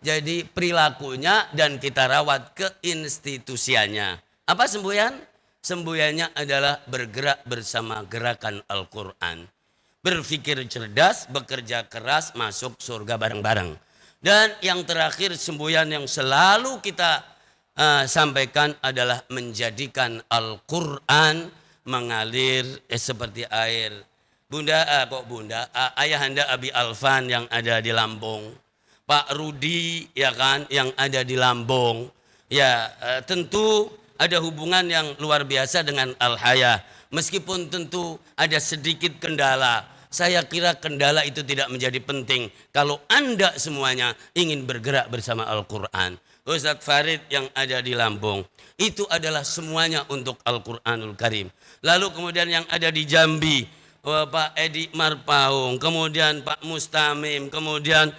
jadi perilakunya, dan kita rawat keinstitusiannya. Apa semboyan? Semboyannya adalah bergerak bersama gerakan Al-Quran. Berpikir cerdas, bekerja keras, masuk surga bareng-bareng. Dan yang terakhir semboyan yang selalu kita sampaikan adalah menjadikan Al-Quran mengalir seperti air. Ayahanda Abi Alfan yang ada di Lampung, Pak Rudi ya kan yang ada di Lampung. Ya tentu ada hubungan yang luar biasa dengan Al-Hayah. Meskipun tentu ada sedikit kendala. Saya kira kendala itu tidak menjadi penting kalau Anda semuanya ingin bergerak bersama Al-Quran. Ustadz Farid yang ada di Lampung, itu adalah semuanya untuk Al-Quranul Karim. Lalu kemudian yang ada di Jambi, Pak Edi Marpaung, kemudian Pak Mustamim, kemudian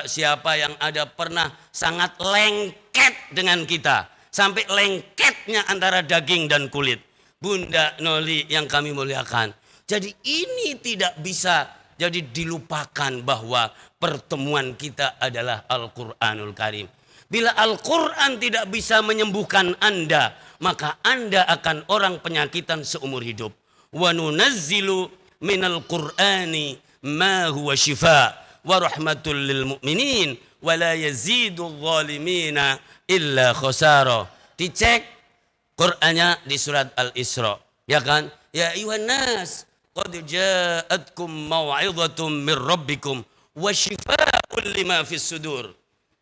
siapa yang ada pernah sangat lengket dengan kita. Sampai lengketnya antara daging dan kulit. Bunda Noli yang kami muliakan. Jadi ini tidak bisa jadi dilupakan bahwa pertemuan kita adalah Al-Quranul Karim. Bila Al-Quran tidak bisa menyembuhkan Anda, maka Anda akan orang penyakitan seumur hidup. Wa nunazzilu minal Qur'ani ma huwa shifa wa rahmatul lil mu'minin wa la yazidul zalimina illa khasara. Dicek Qur'annya di surat Al-Isra, ya kan? Ya ayuhan nas qad ja'atkum mau'izatun mir rabbikum wa shifaa'un lima fis sudur.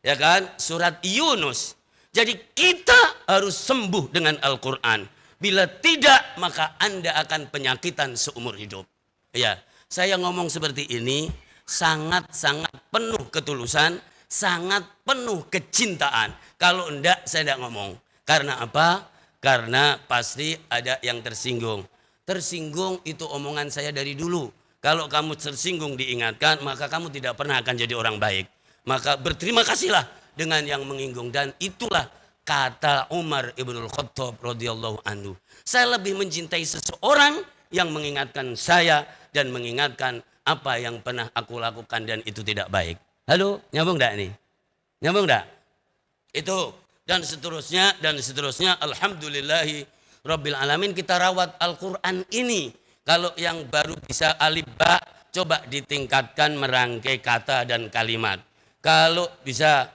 Ya kan? Surat Yunus. Jadi kita harus sembuh dengan Al-Quran. Bila tidak, maka Anda akan penyakitan seumur hidup. Ya, saya ngomong seperti ini sangat-sangat penuh ketulusan, sangat penuh kecintaan. Kalau enggak, saya tidak ngomong. Karena apa? Karena pasti ada yang tersinggung. Tersinggung itu omongan saya dari dulu. Kalau kamu tersinggung diingatkan, maka kamu tidak pernah akan jadi orang baik. Maka berterima kasihlah dengan yang menyinggung. Dan itulah kata Umar ibnul Khattab radhiyallahu anhu. Saya lebih mencintai seseorang yang mengingatkan saya dan mengingatkan apa yang pernah aku lakukan dan itu tidak baik. Halo, nyambung enggak nih? Nyambung enggak? Itu dan seterusnya. Alhamdulillahi Rabbil Alamin, kita rawat Al-Quran ini. Kalau yang baru bisa alif ba, coba ditingkatkan merangkai kata dan kalimat. Kalau bisa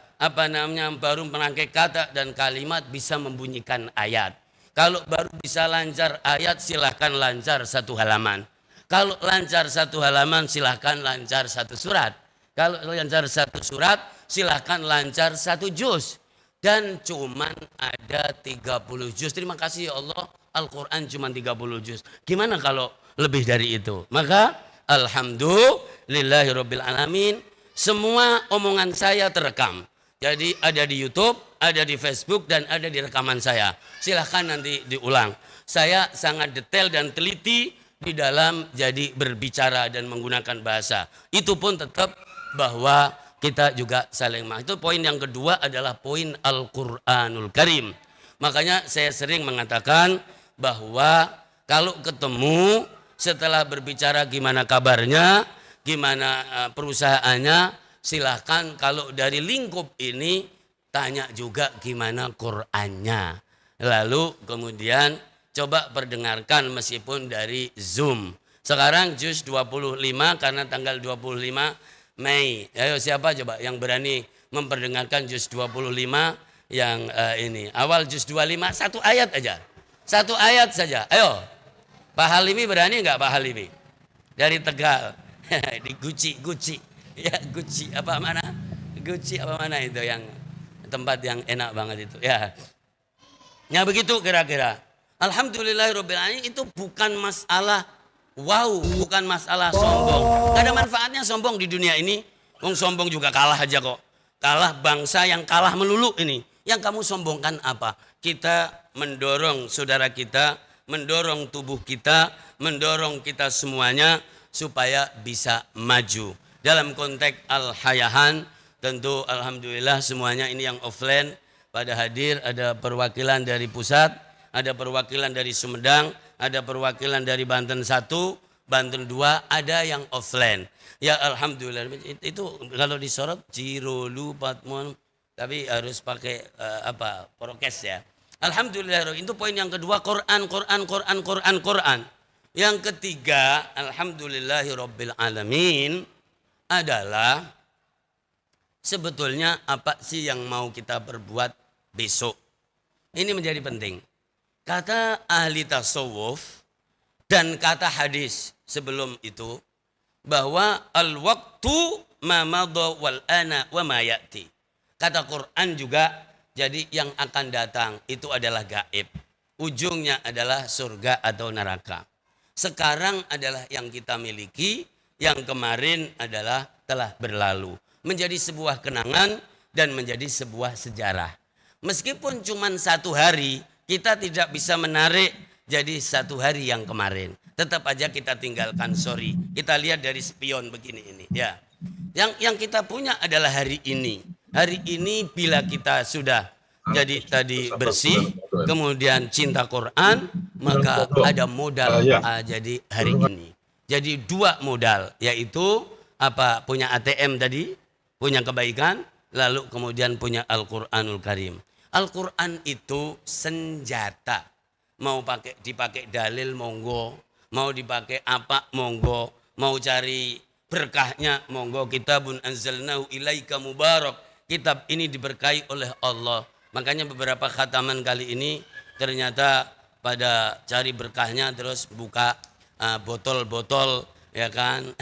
baru merangkai kata dan kalimat, bisa membunyikan ayat. Kalau baru bisa lancar ayat, silahkan lancar satu halaman. Kalau lancar satu halaman, silahkan lancar satu surat. Kalau lancar satu surat, silahkan lancar satu juz. Dan cuman ada 30 juz. Terima kasih ya Allah, Al-Quran cuma 30 juz. Gimana kalau lebih dari itu? Maka alhamdulillahirabbil alamin, semua omongan saya terekam. Jadi ada di YouTube, ada di Facebook, dan ada di rekaman saya. Silahkan nanti diulang. Saya sangat detail dan teliti di dalam jadi berbicara dan menggunakan bahasa. Itu pun tetap bahwa kita juga saling itu poin yang kedua adalah poin Al-Quranul Karim. Makanya saya sering mengatakan bahwa kalau ketemu setelah berbicara gimana kabarnya, gimana perusahaannya, silahkan kalau dari lingkup ini tanya juga gimana Qur'annya. Lalu kemudian coba perdengarkan meskipun dari Zoom. Sekarang juz 25 karena tanggal 25 Mei. Ayo siapa coba yang berani memperdengarkan juz 25 yang ini. Awal juz 25 satu ayat aja. Satu ayat saja. Ayo. Pak Halimi berani enggak Pak Halimi? Dari Tegal. Di Guci. Ya Guci apa mana? Guci apa mana itu yang tempat yang enak banget itu. Ya. Ya begitu kira-kira. Alhamdulillahirabbil alamin, itu bukan masalah wow, bukan masalah sombong. Gak ada manfaatnya sombong di dunia ini. Wong sombong juga kalah aja kok. Kalah bangsa yang kalah melulu ini. Yang kamu sombongkan apa? Kita mendorong saudara kita, mendorong tubuh kita, mendorong kita semuanya supaya bisa maju. Dalam konteks al-hayahan, tentu alhamdulillah semuanya ini yang offline pada hadir. Ada perwakilan dari pusat, ada perwakilan dari Sumedang, ada perwakilan dari Banten 1, Banten 2, ada yang offline. Ya alhamdulillah, itu kalau disorot Cirolu, Patmon, tapi harus pakai prokes ya. Alhamdulillah, itu poin yang kedua, Quran. Yang ketiga, alhamdulillahirabbil alamin, adalah sebetulnya apa sih yang mau kita perbuat besok. Ini menjadi penting. Kata ahli tasawuf dan kata hadis sebelum itu bahwa al-waqtu ma madha wal ana wa ma ya'ti. Kata Quran juga, jadi yang akan datang itu adalah gaib. Ujungnya adalah surga atau neraka. Sekarang adalah yang kita miliki, yang kemarin adalah telah berlalu. Menjadi sebuah kenangan dan menjadi sebuah sejarah. Meskipun cuma 1 hari, kita tidak bisa menarik jadi 1 hari yang kemarin. Tetap aja kita tinggalkan, sorry. Kita lihat dari spion begini ini. Ya, yang kita punya adalah hari ini. Hari ini bila kita sudah jadi tadi bersih, kemudian cinta Quran, maka ada modal jadi hari ini. Jadi 2 modal, yaitu apa? Punya ATM tadi, punya kebaikan, lalu kemudian punya Al-Quranul Karim. Al-Quran itu senjata. Mau dipakai dalil monggo, mau dipakai apa monggo, mau cari berkahnya monggo. Kitabun anzalnahu ilaika mubarak. Kitab ini diberkahi oleh Allah. Makanya beberapa khataman kali ini ternyata pada cari berkahnya terus buka botol-botol, ya kan,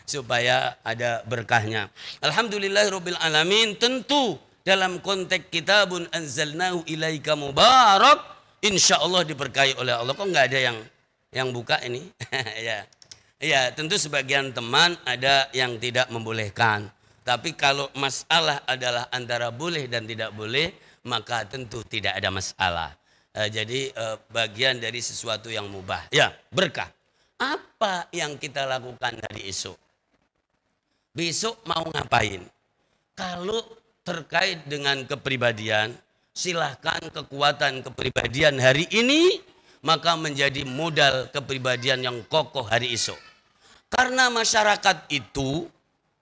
supaya ada berkahnya. Alhamdulillahirabbil alamin. Tentu dalam konteks kitabun anzalnahu ilaika mubarak, insyaallah diberkahi oleh Allah. Kok nggak ada yang buka ini? Ya, tentu sebagian teman ada yang tidak membolehkan. Tapi kalau masalah adalah antara boleh dan tidak boleh, maka tentu tidak ada masalah. Jadi bagian dari sesuatu yang mubah. Ya, berkah. Apa yang kita lakukan hari esok? Besok mau ngapain? Kalau terkait dengan kepribadian, silahkan kekuatan kepribadian hari ini, maka menjadi modal kepribadian yang kokoh hari esok. Karena masyarakat itu,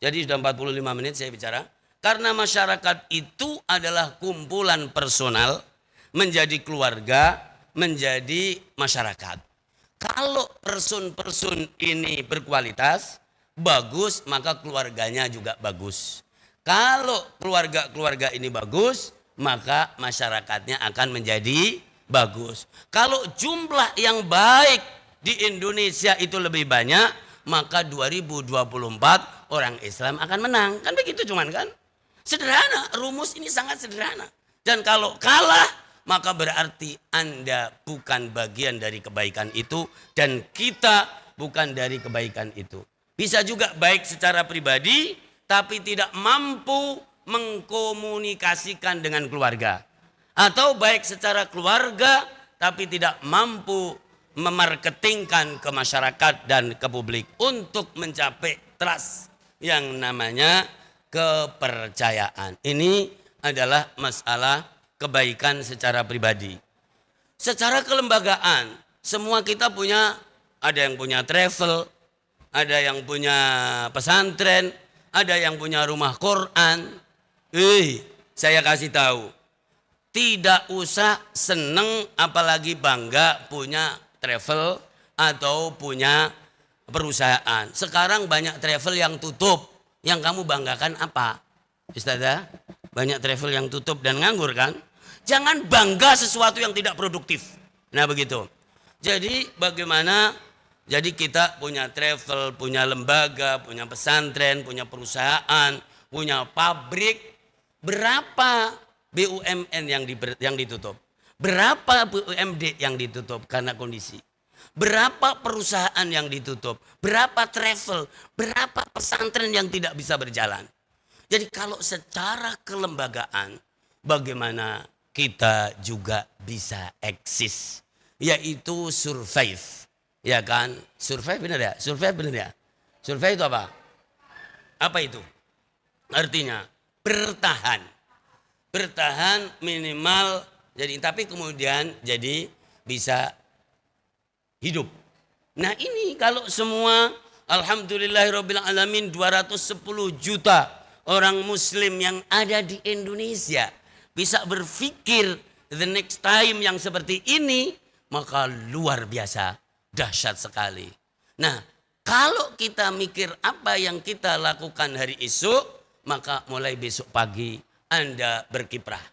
jadi sudah 45 menit saya bicara, karena masyarakat itu adalah kumpulan personal, menjadi keluarga, menjadi masyarakat. Kalau person-person ini berkualitas, bagus, maka keluarganya juga bagus. Kalau keluarga-keluarga ini bagus, maka masyarakatnya akan menjadi bagus. Kalau jumlah yang baik di Indonesia itu lebih banyak, maka 2024 orang Islam akan menang. Kan begitu cuman kan? Sederhana, rumus ini sangat sederhana. Dan kalau kalah, maka berarti Anda bukan bagian dari kebaikan itu dan kita bukan dari kebaikan itu. Bisa juga baik secara pribadi, tapi tidak mampu mengkomunikasikan dengan keluarga. Atau baik secara keluarga, tapi tidak mampu memarketingkan ke masyarakat dan ke publik untuk mencapai trust yang namanya kepercayaan. Ini adalah masalah kebaikan secara pribadi. Secara kelembagaan, semua kita punya, ada yang punya travel, ada yang punya pesantren, ada yang punya rumah Quran. Saya kasih tahu, tidak usah seneng apalagi bangga punya travel atau punya perusahaan. Sekarang banyak travel yang tutup. Yang kamu banggakan apa? Ustazah, banyak travel yang tutup dan nganggur kan? Jangan bangga sesuatu yang tidak produktif. Nah begitu. Jadi bagaimana? Jadi kita punya travel, punya lembaga, punya pesantren, punya perusahaan, punya pabrik. Berapa BUMN yang ditutup? Berapa BUMD yang ditutup karena kondisi? Berapa perusahaan yang ditutup? Berapa travel? Berapa pesantren yang tidak bisa berjalan? Jadi kalau secara kelembagaan, bagaimana kita juga bisa eksis? Yaitu survive. Ya kan? Survive benar ya? Survive benar ya? Survive itu apa? Apa itu? Artinya bertahan. Bertahan minimal, jadi tapi kemudian jadi bisa hidup. Nah ini kalau semua alhamdulillahirabbil alamin 210 juta orang muslim yang ada di Indonesia bisa berpikir the next time yang seperti ini, maka luar biasa, dahsyat sekali. Nah, kalau kita mikir apa yang kita lakukan hari esok, maka mulai besok pagi Anda berkiprah.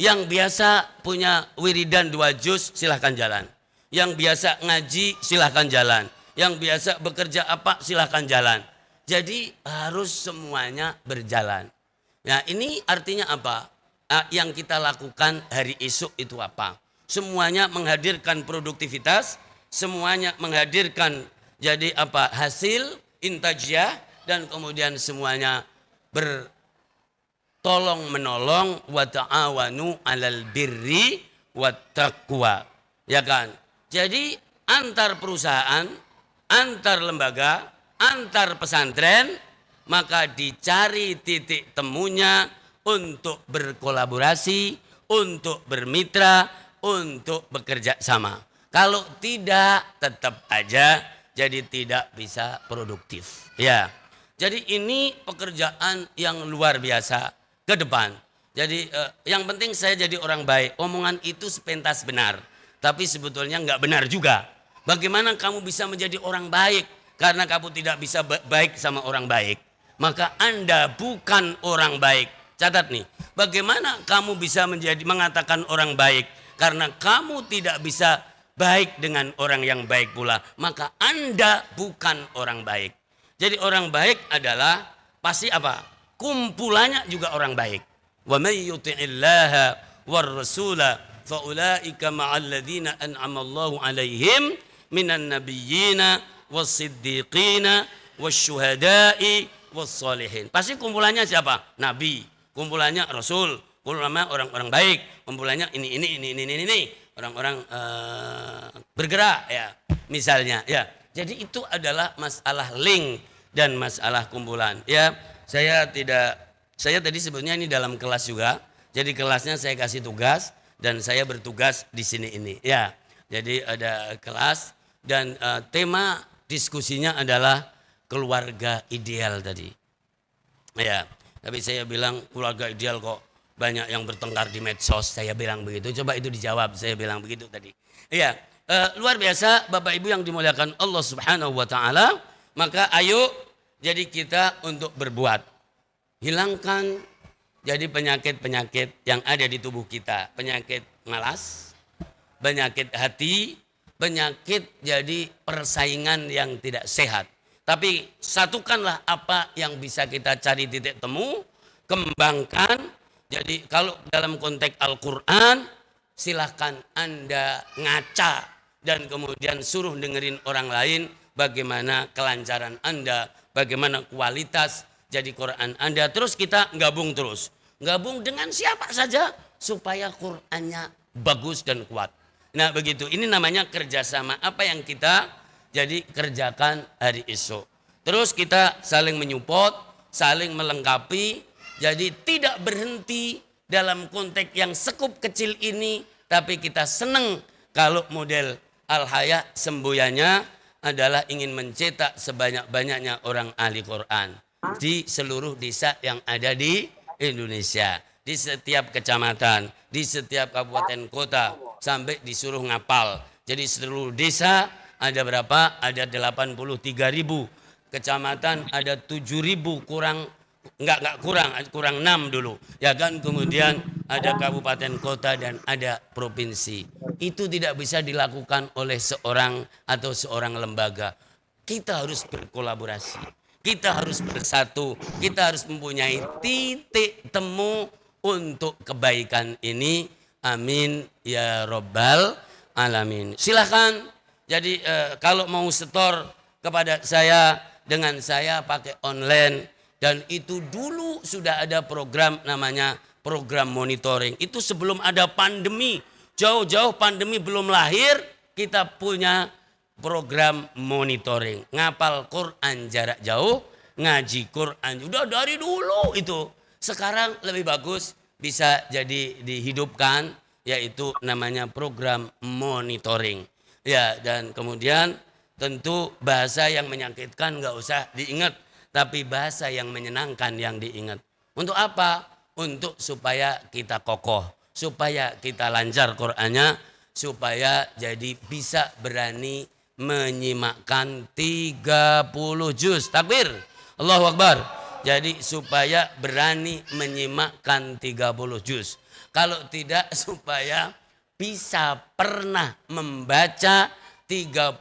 Yang biasa punya wiridan 2 juz silahkan jalan. Yang biasa ngaji silahkan jalan. Yang biasa bekerja apa silahkan jalan. Jadi harus semuanya berjalan. Nah ini artinya apa? Yang kita lakukan hari esok itu apa? Semuanya menghadirkan produktivitas, semuanya menghadirkan jadi apa? Hasil, intajiyah, dan kemudian semuanya bertolong menolong, wa ta'awanu 'alal birri wat taqwa. Ya kan? Jadi antar perusahaan, antar lembaga, antar pesantren, maka dicari titik temunya untuk berkolaborasi, untuk bermitra, untuk bekerja sama. Kalau tidak, tetap aja jadi tidak bisa produktif. Ya, jadi ini pekerjaan yang luar biasa ke depan. Jadi yang penting saya jadi orang baik. Omongan itu sepentas benar, tapi sebetulnya nggak benar juga. Bagaimana kamu bisa menjadi orang baik karena kamu tidak bisa baik sama orang baik? Maka Anda bukan orang baik. Catat nih, bagaimana kamu bisa mengatakan orang baik karena kamu tidak bisa baik dengan orang yang baik pula? Maka Anda bukan orang baik. Jadi orang baik adalah pasti apa? Kumpulannya juga orang baik. Wa may yuti'illaha war rasula fa ulaika ma'al ladzina an'ama Allahu 'alaihim minan nabiyyina was-siddiqina wasyuhada'i was-solihin. Pasti kumpulannya siapa? Nabi, kumpulannya Rasul, kumpulannya orang-orang baik, kumpulannya ini orang-orang bergerak ya, misalnya ya. Jadi itu adalah masalah link dan masalah kumpulan ya. Saya tadi sebetulnya ini dalam kelas juga. Jadi kelasnya saya kasih tugas dan saya bertugas di sini ini ya. Jadi ada kelas dan tema diskusinya adalah keluarga ideal tadi. Ya, tapi saya bilang keluarga ideal kok banyak yang bertengkar di medsos. Saya bilang begitu. Coba itu dijawab. Saya bilang begitu tadi. Iya, luar biasa Bapak Ibu yang dimuliakan Allah Subhanahu wa taala. Maka ayo jadi kita untuk berbuat. Hilangkan jadi penyakit-penyakit yang ada di tubuh kita. Penyakit malas, penyakit hati, penyakit jadi persaingan yang tidak sehat. Tapi satukanlah apa yang bisa kita cari titik temu, kembangkan. Jadi kalau dalam konteks Al-Quran, silahkan Anda ngaca dan kemudian suruh dengerin orang lain bagaimana kelancaran Anda, bagaimana kualitas jadi Quran Anda. Terus kita gabung terus. Gabung dengan siapa saja supaya Qurannya bagus dan kuat. Nah begitu, ini namanya kerjasama. Apa yang kita jadi kerjakan hari esok. Terus kita saling menyupport, saling melengkapi. Jadi tidak berhenti dalam konteks yang sekup kecil ini. Tapi kita senang kalau model Al-Haya semboyannya adalah ingin mencetak sebanyak-banyaknya orang ahli Quran. Di seluruh desa yang ada di Indonesia. Di setiap kecamatan, di setiap kabupaten kota. Sampai disuruh ngapal. Jadi seluruh desa ada berapa? Ada 83.000. Kecamatan ada 7.000 kurang kurang 6 dulu. Ya kan, kemudian ada kabupaten kota dan ada provinsi. Itu tidak bisa dilakukan oleh seorang atau seorang lembaga. Kita harus berkolaborasi. Kita harus bersatu. Kita harus mempunyai titik temu untuk kebaikan ini. Amin ya Rabbal Alamin. Silahkan. Jadi kalau mau setor kepada saya dengan saya pakai online, dan itu dulu sudah ada program namanya program monitoring. Itu sebelum ada pandemi, jauh-jauh pandemi belum lahir, kita punya program monitoring. Ngapal Quran jarak jauh, ngaji Quran udah dari dulu itu. Sekarang lebih bagus bisa jadi dihidupkan, yaitu namanya program monitoring. Ya, dan kemudian tentu bahasa yang menyakitkan nggak usah diingat, tapi bahasa yang menyenangkan yang diingat. Untuk apa? Untuk supaya kita kokoh, supaya kita lancar Qur'annya, supaya jadi bisa berani menyimakkan 30 juz. Takbir, Allahu Akbar. Jadi supaya berani menyimakkan 30 juz. Kalau tidak, supaya bisa pernah membaca 30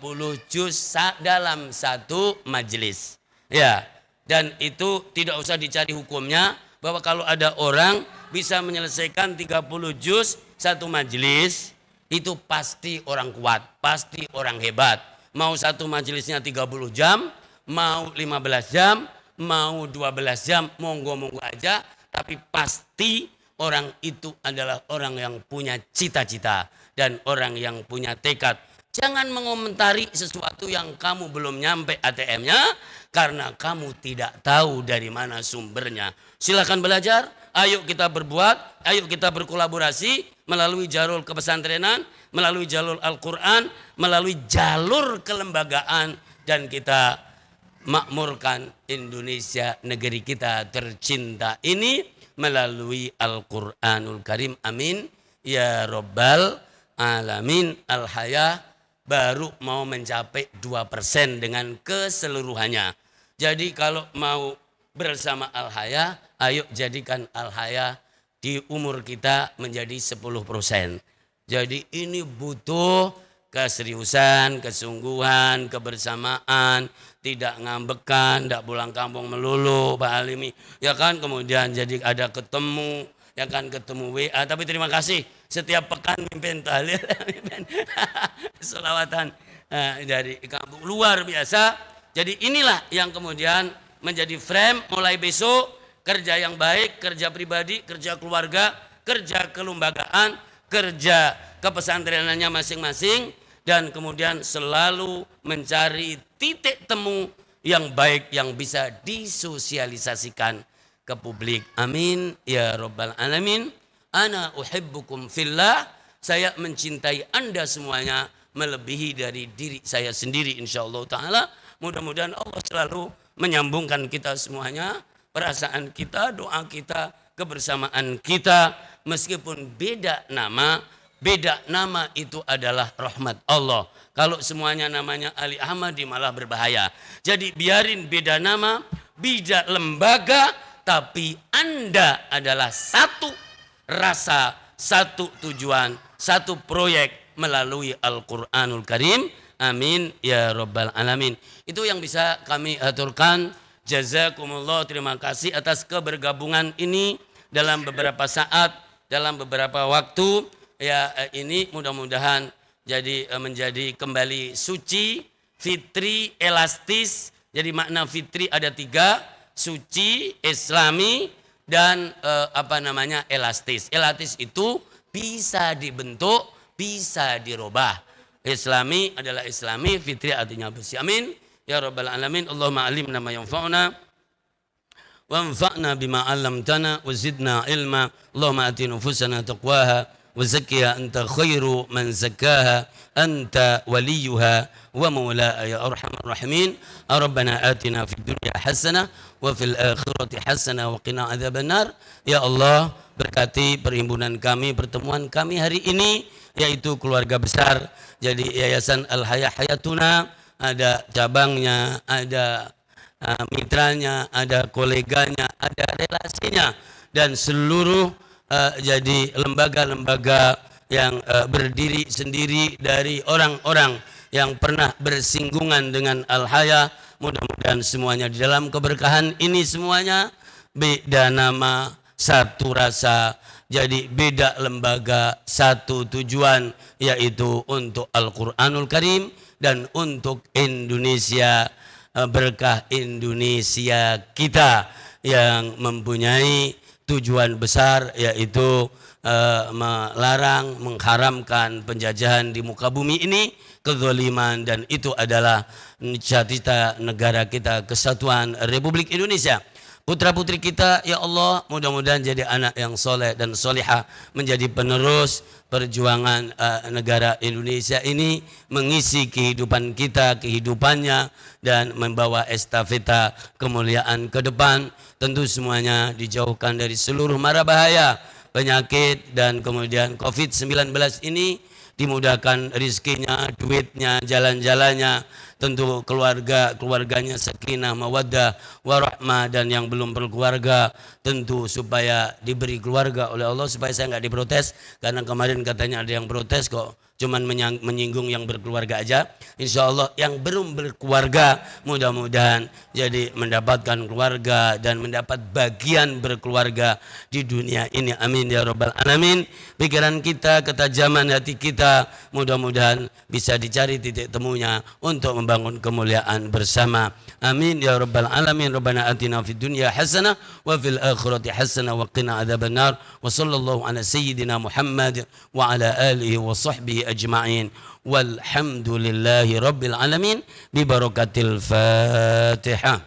juz dalam satu majelis. Ya, dan itu tidak usah dicari hukumnya, bahwa kalau ada orang bisa menyelesaikan 30 juz satu majelis, itu pasti orang kuat, pasti orang hebat. Mau satu majelisnya 30 jam, mau 15 jam, mau 12 jam, monggo-monggo aja. Tapi pasti orang itu adalah orang yang punya cita-cita dan orang yang punya tekad. Jangan mengomentari sesuatu yang kamu belum nyampe ATM-nya karena kamu tidak tahu dari mana sumbernya. Silakan belajar, ayo kita berbuat, ayo kita berkolaborasi melalui jalur kepesantrenan, melalui jalur Al-Quran, melalui jalur kelembagaan, dan kita makmurkan Indonesia, negeri kita tercinta ini melalui Al-Quranul Karim. Amin ya Rabbal Alamin. Al-Hayah baru mau mencapai 2% dengan keseluruhannya. Jadi kalau mau bersama Al-Hayah, ayo jadikan Al-Hayah di umur kita menjadi 10%. Jadi ini butuh keseriusan, kesungguhan, kebersamaan, tidak ngambekan, tidak pulang kampung melulu, Pak Alimi. Ya kan, kemudian jadi ada ketemu, ya kan, ketemu WA. Tapi terima kasih setiap pekan mimpin tahlil, selawatan dari kampung luar biasa. Jadi inilah yang kemudian menjadi frame mulai besok, kerja yang baik, kerja pribadi, kerja keluarga, kerja kelembagaan, kerja kepesantrenannya masing-masing, dan kemudian selalu mencari titik temu yang baik yang bisa disosialisasikan ke publik. Amin ya Rabbal Alamin. Ana uhibbukum fillah. Saya mencintai Anda semuanya melebihi dari diri saya sendiri, insyaallah ta'ala. Mudah-mudahan Allah selalu menyambungkan kita semuanya, perasaan kita, doa kita, kebersamaan kita. Meskipun beda nama itu adalah rahmat Allah. Kalau semuanya namanya Ali Ahmadi malah berbahaya. Jadi biarin beda nama, beda lembaga, tapi Anda adalah satu rasa, satu tujuan, satu proyek melalui Al-Quranul Karim. Amin ya Rabbal Alamin. Itu yang bisa kami aturkan. Jazakumullah, terima kasih atas kebergabungan ini dalam beberapa saat, dalam beberapa waktu. Ya, ini mudah-mudahan jadi menjadi kembali suci, fitri, elastis. Jadi makna fitri ada 3, suci, islami, dan elastis. Elastis itu bisa dibentuk, bisa dirubah. Islami adalah islami, fitri artinya bersih. Amin ya Rabbal Alamin. Allahumma alimna ma yanfa'una wanfa'na bima 'allamtana wa zidna ilma. Allahumma ati nufusana taqwaha wa zakkiha anta khairu man zakkaha anta waliyuha wa maulaha ya arhamar rahimin. Rabbana atina fid dunya hasanah wa fil akhirati hasanah wa qina adzabannar. Ya Allah, berkati perhimpunan kami, pertemuan kami hari ini, yaitu keluarga besar. Jadi Yayasan Al-Hayah Hayatuna, ada cabangnya, ada mitranya, ada koleganya, ada relasinya, dan seluruh jadi lembaga-lembaga yang berdiri sendiri dari orang-orang yang pernah bersinggungan dengan Al-Hayah. Mudah-mudahan semuanya di dalam keberkahan ini semuanya beda nama, satu rasa, jadi beda lembaga, satu tujuan, yaitu untuk Al-Quranul Karim dan untuk Indonesia, berkah Indonesia kita yang mempunyai tujuan besar, yaitu melarang, mengharamkan penjajahan di muka bumi ini, kezaliman, dan itu adalah cita-cita negara kita, kesatuan Republik Indonesia. Putra-putri kita, ya Allah, mudah-mudahan jadi anak yang soleh dan solihah, menjadi penerus perjuangan negara Indonesia ini, mengisi kehidupan kita, kehidupannya, dan membawa estafeta kemuliaan ke depan. Tentu semuanya dijauhkan dari seluruh mara bahaya, penyakit, dan kemudian COVID-19 ini dimudahkan rizkinya, duitnya, jalan-jalannya, tentu keluarganya sakinah, mawaddah, warahmah, dan yang belum berkeluarga tentu supaya diberi keluarga oleh Allah, supaya saya nggak diprotes, karena kemarin katanya ada yang protes kok cuman menyinggung yang berkeluarga aja. Insya Allah yang belum berkeluarga mudah-mudahan jadi mendapatkan keluarga dan mendapat bagian berkeluarga di dunia ini. Amin ya Rabbal Alamin. Pikiran kita, ketajaman hati kita mudah-mudahan bisa dicari titik temunya untuk membangun kemuliaan bersama. Amin ya rabbal alamin. Rabbana atina fid dunya hasanah wa fil akhirati hasanah wa qina adzabannar. Wa sallallahu ala sayyidina Muhammad wa ala alihi wa sahbihi ajma'in. Walhamdulillahi rabbil alamin bi barakatil Fatihah.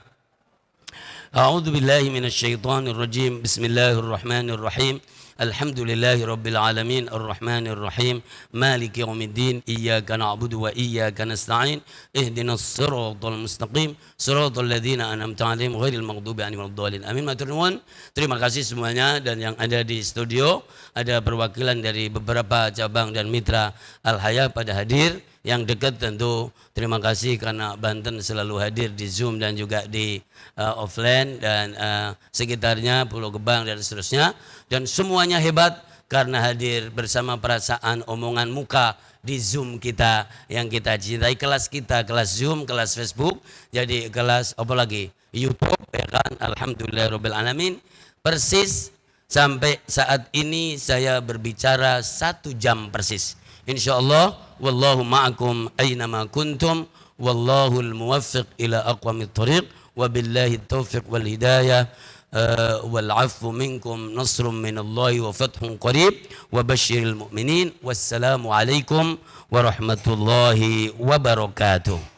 A'udzu billahi minasy syaithanir rajim. Bismillahirrahmanirrahim. Alhamdulillahi rabbil alamin arrahmanir rahim maliki yaumiddin iyyaka na'budu wa iyyaka nasta'in ihdinas siratal mustaqim siratal ladzina an'amta 'alaihim ghairil maghdubi 'alaihim waladdallin. Amin. Matur nuwun. Terima kasih semuanya, dan yang ada di studio ada perwakilan dari beberapa cabang dan mitra Al-Haya pada hadir. Yang dekat tentu terima kasih karena Banten selalu hadir di Zoom dan juga di offline dan sekitarnya, Pulau Gebang dan seterusnya. Dan semuanya hebat karena hadir bersama perasaan omongan muka di Zoom kita yang kita cintai. Kelas kita, kelas Zoom, kelas Facebook, jadi kelas apa lagi? YouTube, ya kan? Alhamdulillahirrabbilalamin. Persis sampai saat ini saya berbicara 1 jam persis. Insyaallah, wallahu ma'akum aynama kuntum, wallahul muwaffiq ila aqwamit thoriq, wabillahi taufiq wal hidayah, wal afu minkum, nasrun minallahi wa fathun qarib, wa basyiril mu'minin. Wassalamu alaikum warahmatullahi wabarakatuh.